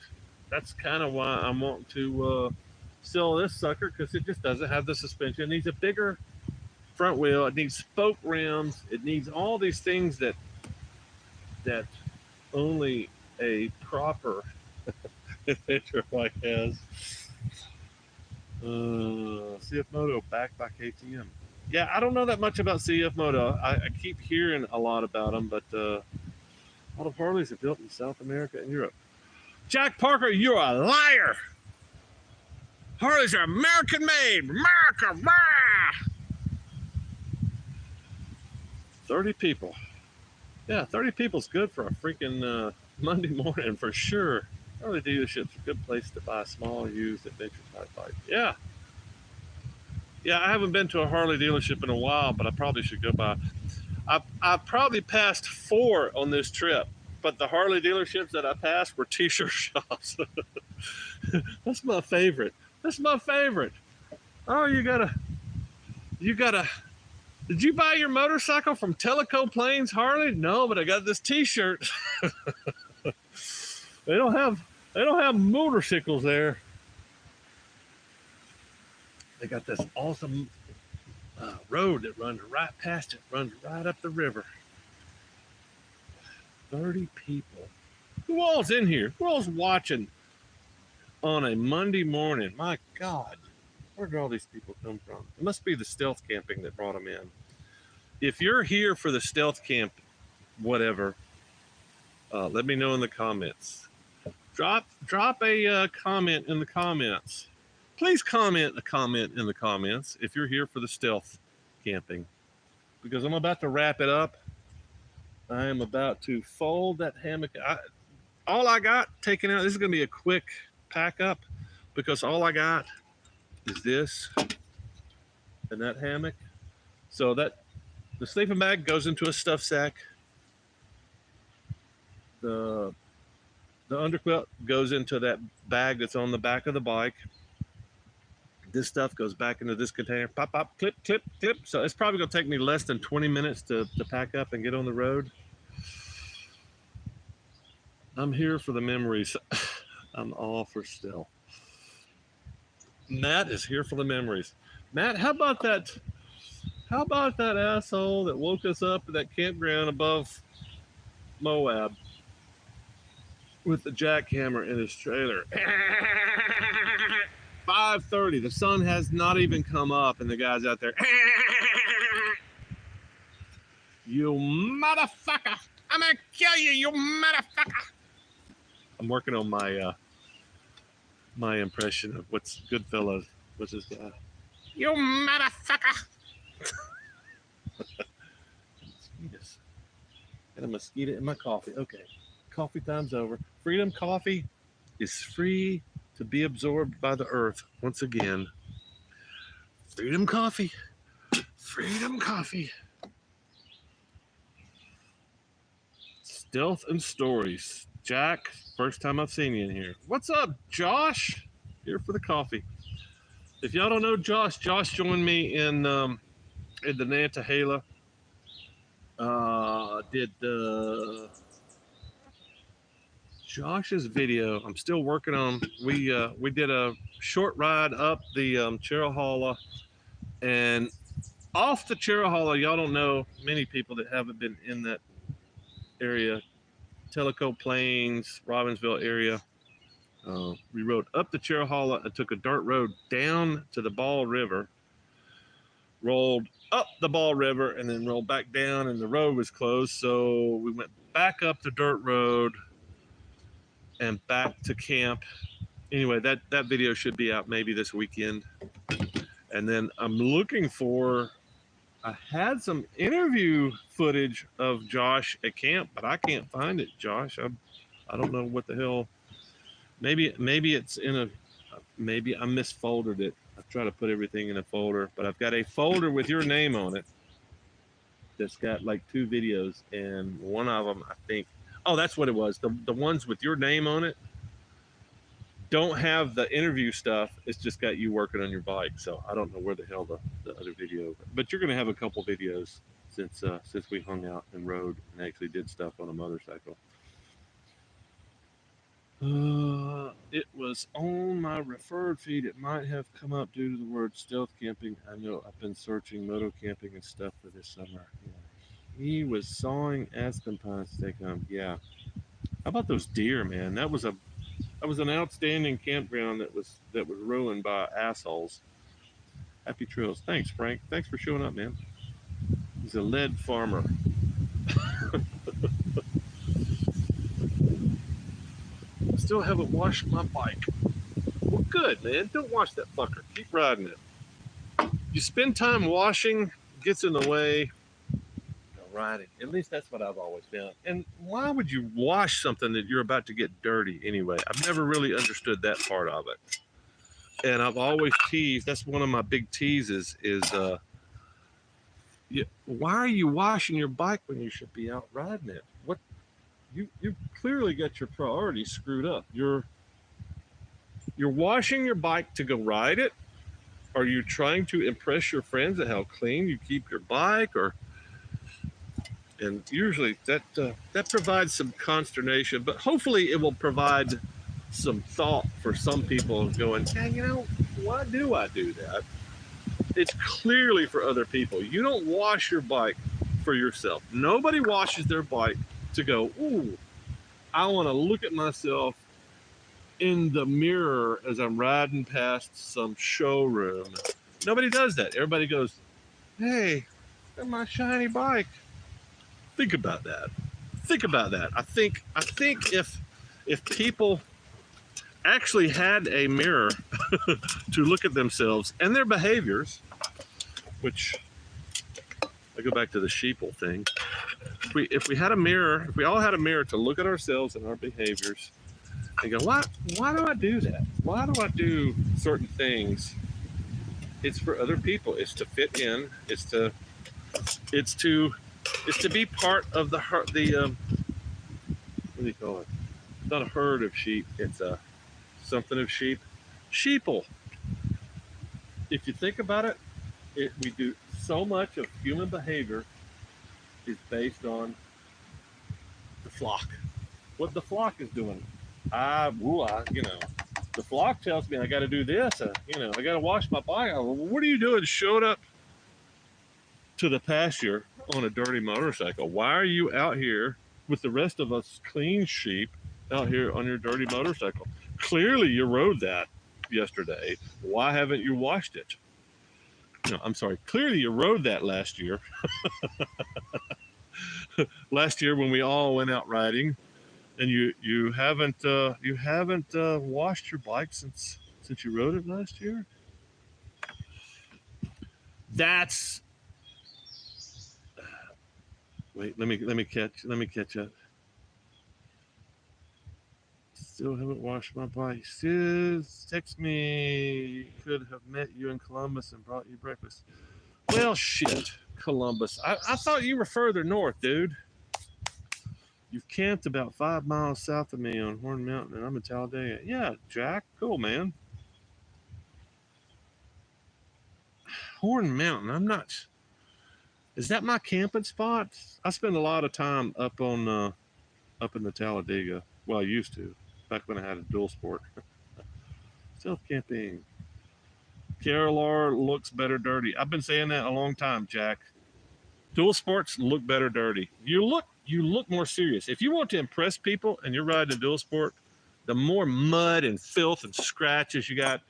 that's kind of why I want to sell this sucker because it just doesn't have the suspension. It needs a bigger front wheel. It needs spoke rims. It needs all these things that only a proper adventure bike has. CF Moto backed by KTM. Yeah, I don't know that much about CF Moto. I keep hearing a lot about them, but a lot of Harleys are built in South America and Europe. Jack Parker, you're a liar. Harleys are American made. America, rah! 30 people. Yeah, 30 people is good for a freaking Monday morning for sure. Harley dealership's a good place to buy a small used adventure type bike. Yeah. Yeah, I haven't been to a Harley dealership in a while, but I probably should go by. I probably passed 4 on this trip, but the Harley dealerships that I passed were t-shirt shops. That's my favorite. Oh, you gotta Did you buy your motorcycle from Teleco Plains Harley? No, but I got this T-shirt. They don't have motorcycles there. They got this awesome road that runs right past it, runs right up the river. 30 people. Who all's in here? Who all's watching on a Monday morning? My God, where did all these people come from? It must be the stealth camping that brought them in. If you're here for the stealth camp, whatever, let me know in the comments. Drop a comment in the comments. Please comment a comment in the comments if you're here for the stealth camping, because I'm about to wrap it up. I am about to fold that hammock. All I got taken out, this is going to be a quick pack up, because all I got is this and that hammock. So that the sleeping bag goes into a stuff sack. The underquilt goes into that bag that's on the back of the bike. This stuff goes back into this container. Pop, pop, clip, clip, clip. So it's probably going to take me less than 20 minutes to pack up and get on the road. I'm here for the memories. I'm all for still. Matt is here for the memories. Matt, how about that asshole that woke us up at that campground above Moab with the jackhammer in his trailer? 5:30. The sun has not even come up, and the guy's out there. You motherfucker! I'm gonna kill you, you motherfucker! I'm working on my my impression of what's Goodfellas. What's this guy? You motherfucker! Mosquitoes. Got a mosquito in my coffee. Okay, coffee time's over. Freedom Coffee is free to be absorbed by the earth once again. Freedom Coffee. Freedom Coffee. Stealth and Stories. Jack, first time I've seen you in here. What's up, Josh? Here for the coffee. If y'all don't know Josh joined me in the Nantahala. Did Josh's video. I'm still working on. We did a short ride up the Chirrahula, and off the Chirrahula. Y'all don't know many people that haven't been in that area, Teleco Plains, Robbinsville area. We rode up the Chirrahula and took a dirt road down to the Ball River, rolled up the Ball River, and then rolled back down, and the road was closed. So we went back up the dirt road and back to camp. Anyway, that video should be out maybe this weekend. And then I'm looking for, I had some interview footage of Josh at camp, but I can't find it, Josh. I don't know what the hell. Maybe it's in a, maybe I misfolded it. I try to put everything in a folder, but I've got a folder with your name on it that's got like 2 videos, and one of them, I think, oh, that's what it was. The ones with your name on it don't have the interview stuff. It's just got you working on your bike. So I don't know where the hell the other video, but you're going to have a couple videos since we hung out and rode and actually did stuff on a motorcycle. It was on my referred feed. It might have come up due to the word stealth camping. I know I've been searching moto camping and stuff for this summer. Yeah. He was sawing aspen pines to take home. Yeah. How about those deer, man? That was an outstanding campground that was ruined by assholes. Happy trails. Thanks, Frank. Thanks for showing up, man. He's a lead farmer. Still haven't washed my bike. Well, good, man. Don't wash that fucker. Keep riding it. You spend time washing, gets in the way of riding. At least that's what I've always found. And why would you wash something that you're about to get dirty anyway? I've never really understood that part of it. And I've always teased, that's one of my big teases is why are you washing your bike when you should be out riding it? What? You clearly got your priorities screwed up. You're washing your bike to go ride it, Are you trying to impress your friends at how clean you keep your bike? And usually that provides some consternation, but hopefully it will provide some thought for some people going, yeah, why do I do that? It's clearly for other people. You don't wash your bike for yourself. Nobody washes their bike to go, ooh, I want to look at myself in the mirror as I'm riding past some showroom. Nobody does that. Everybody goes, hey, look at my shiny bike. Think about that. Think about that. I think if people actually had a mirror to look at themselves and their behaviors, which I go back to the sheeple thing. If we had a mirror, if we all had a mirror to look at ourselves and our behaviors and go, why do I do that? Why do I do certain things? It's for other people. It's to fit in. It's to be part of the what do you call it? It's not a herd of sheep. It's a something of sheep. Sheeple. If you think about it, we do so much of human behavior is based on the flock. What the flock is doing. The flock tells me I got to do this. I got to wash my bike. What are you doing? Showed up to the pasture on a dirty motorcycle. Why are you out here with the rest of us clean sheep out here on your dirty motorcycle? Clearly you rode that yesterday. Why haven't you washed it? No, I'm sorry. Clearly you rode that last year. Last year when we all went out riding, and you haven't washed your bike since you rode it last year. That's wait. Let me catch up. Still haven't washed my bike. Sis, text me. Could have met you in Columbus and brought you breakfast. Well, shit, Columbus. I thought you were further north, dude. You've camped about 5 miles south of me on Horn Mountain, and I'm in Talladega. Yeah, Jack, cool, man. Horn Mountain, I'm not. Is that my camping spot? I spend a lot of time up in the Talladega. Well, I used to, back when I had a dual sport. Self camping. Carol R looks better dirty. I've been saying that a long time, Jack. Dual sports look better dirty. You look more serious. If you want to impress people and you're riding a dual sport, the more mud and filth and scratches you got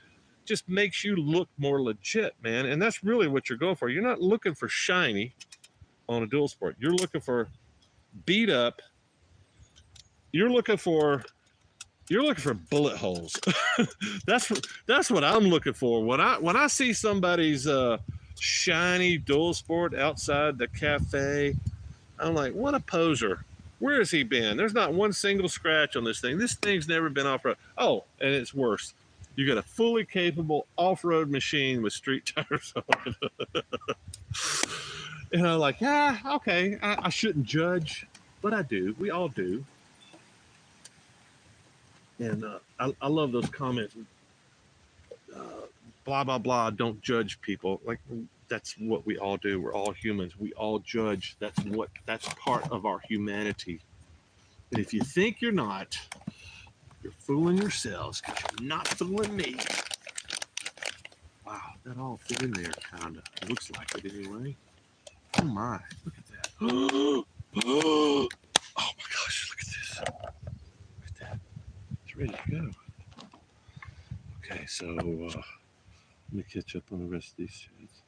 just makes you look more legit, man. And that's really what you're going for. You're not looking for shiny on a dual sport. You're looking for beat up. You're looking for bullet holes. That's what I'm looking for. When I see somebody's shiny dual sport outside the cafe, I'm like, what a poser. Where has he been? There's not one single scratch on this thing. This thing's never been off-road. Oh, and it's worse. You got a fully capable off-road machine with street tires on it. And I'm like, okay, I shouldn't judge, but I do. We all do. And I love those comments. Blah, blah, blah, don't judge people. Like, that's what we all do. We're all humans. We all judge. That's part of our humanity. And if you think you're not, you're fooling yourselves because you're not fooling me. Wow, that all fit in there, kind of. Looks like it anyway. Oh my, look at that. Oh my gosh, look at this. Look at that. It's ready to go. Okay, so let me catch up on the rest of these chats.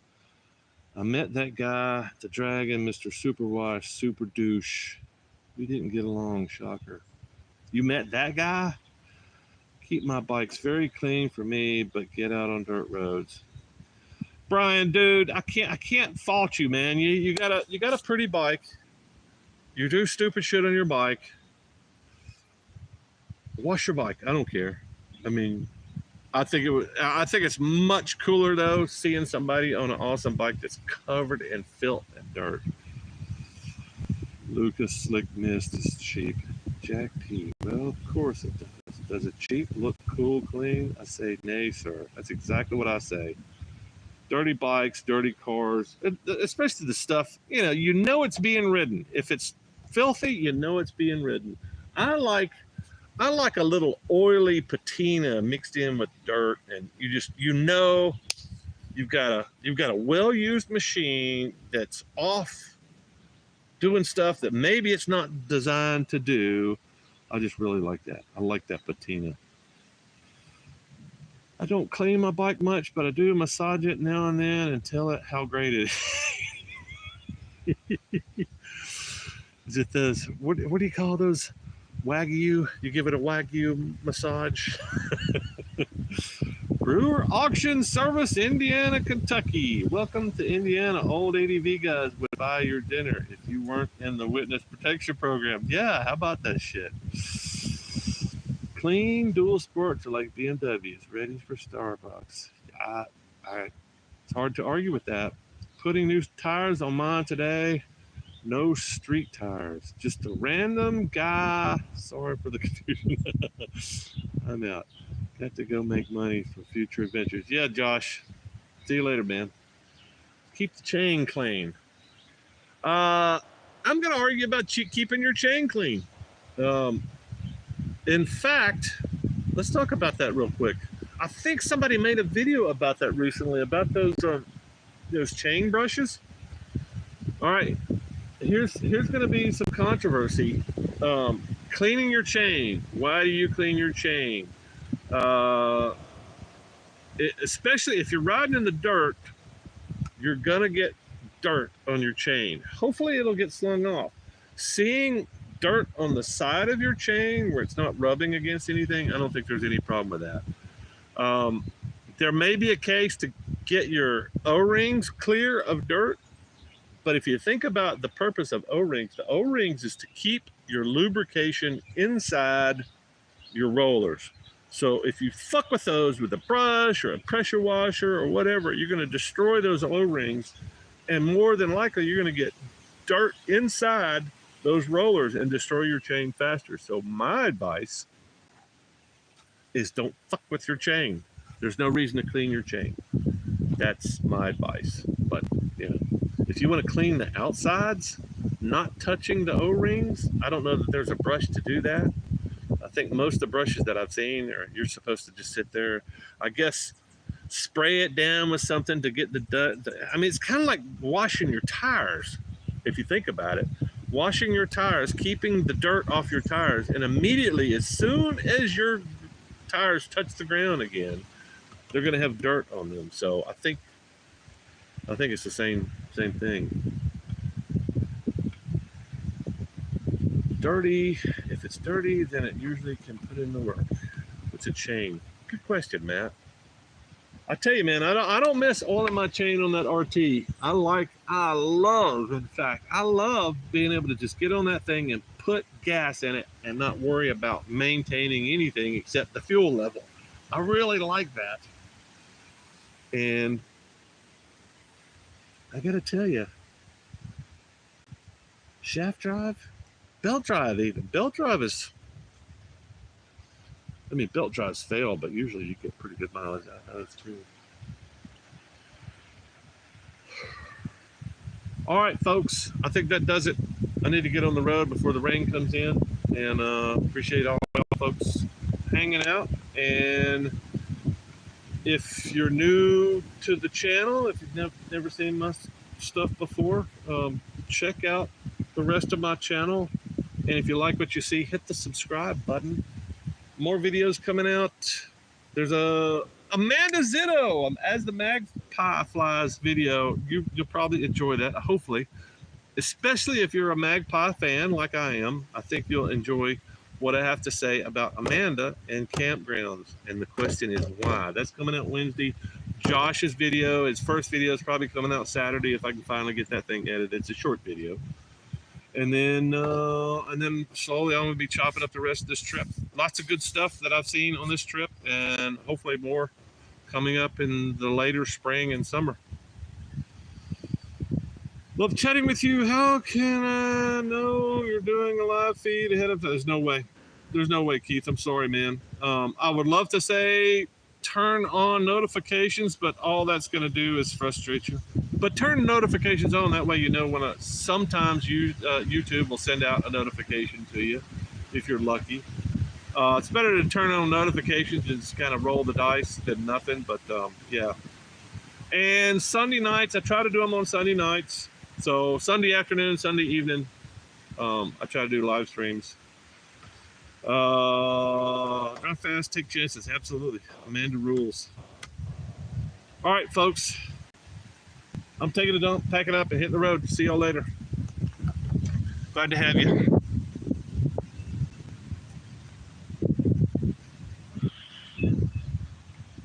I met that guy, the dragon, Mr. Superwash, Super Douche. We didn't get along, shocker. You met that guy? Keep my bikes very clean for me, but get out on dirt roads. Brian, dude, I can't fault you, man. You got a pretty bike. You do stupid shit on your bike. Wash your bike. I don't care. I mean, I think it's much cooler though seeing somebody on an awesome bike that's covered in filth and dirt. Lucas Slick Mist is cheap. Jack P. Well, of course it does. Does it cheap look cool, clean? I say nay, sir. That's exactly what I say. dirty bikes, dirty cars, especially the stuff, you know it's being ridden. If it's filthy, you know it's being ridden. I like a little oily patina mixed in with dirt, and you've got a well-used machine that's off doing stuff that maybe it's not designed to do. I just really like that. I like that patina. I don't clean my bike much, but I do massage it now and then and tell it how great it is. Is it those, what do you call those? Wagyu? You give it a Wagyu massage? Brewer Auction Service, Indiana, Kentucky. Welcome to Indiana. Old ADV guys would buy your dinner if you weren't in the witness protection program. Yeah, how about that shit? Clean dual sports are like BMWs, ready for Starbucks. It's hard to argue with that. Putting new tires on mine today. No street tires. Just a random guy. Sorry for the confusion. I'm out. Got to go make money for future adventures. Yeah, Josh. See you later, man. Keep the chain clean. I'm going to argue about keeping your chain clean. In fact, let's talk about that real quick. I think somebody made a video about that recently, about those chain brushes. All right, here's going to be some controversy. Cleaning your chain. Why do you clean your chain? Especially if you're riding in the dirt, you're going to get dirt on your chain. Hopefully it'll get slung off. Seeing dirt on the side of your chain where it's not rubbing against anything, I don't think there's any problem with that. There may be a case to get your O-rings clear of dirt, but if you think about the purpose of O-rings, the O-rings is to keep your lubrication inside your rollers. So if you fuck with those with a brush or a pressure washer or whatever, you're going to destroy those O-rings, and more than likely you're going to get dirt inside those rollers and destroy your chain faster. So my advice is don't fuck with your chain. There's no reason to clean your chain. That's my advice. But if you want to clean the outsides, not touching the O-rings, I don't know that there's a brush to do that. I think most of the brushes that I've seen you're supposed to just sit there, I guess, spray it down with something to get the dirt. I mean, it's kind of like washing your tires, if you think about it. Washing your tires, keeping the dirt off your tires, and immediately, as soon as your tires touch the ground again, they're going to have dirt on them. So I think it's the same thing. Dirty. If it's dirty, then it usually can put in the work. What's a chain? Good question, Matt. I tell you, man, I don't miss oiling my chain on that RT. I love being able to just get on that thing and put gas in it and not worry about maintaining anything except the fuel level. I really like that. And I got to tell you, shaft drive, belt drive even. Belt drives fail, but usually you get pretty good mileage out of those too. All right, folks, I think that does it. I need to get on the road before the rain comes in, and appreciate all folks hanging out. And if you're new to the channel, if you've never seen my stuff before, check out the rest of my channel. And if you like what you see, hit the subscribe button. More videos coming out. There's a Amanda Zitto as the Magpie Flies video. You'll probably enjoy that, hopefully. Especially if you're a Magpie fan like I am. I think you'll enjoy what I have to say about Amanda and campgrounds. And the question is why. That's coming out Wednesday. Josh's video, his first video, is probably coming out Saturday if I can finally get that thing edited. It's a short video. And then slowly I'm going to be chopping up the rest of this trip. Lots of good stuff that I've seen on this trip, and hopefully more coming up in the later spring and summer. Love chatting with you. How can I know you're doing a live feed ahead of time? There's no way. There's no way, Keith. I'm sorry, man. I would love to say turn on notifications, but all that's going to do is frustrate you. But turn notifications on, that way you know when sometimes YouTube will send out a notification to you if you're lucky. It's better to turn on notifications and just kind of roll the dice than nothing, but yeah. And Sunday nights, I try to do them on Sunday nights. So Sunday afternoon, Sunday evening, I try to do live streams. Drive fast, take chances, absolutely. Amanda rules. All right, folks. I'm taking a dump, packing up, and hitting the road. See y'all later. Glad to have you.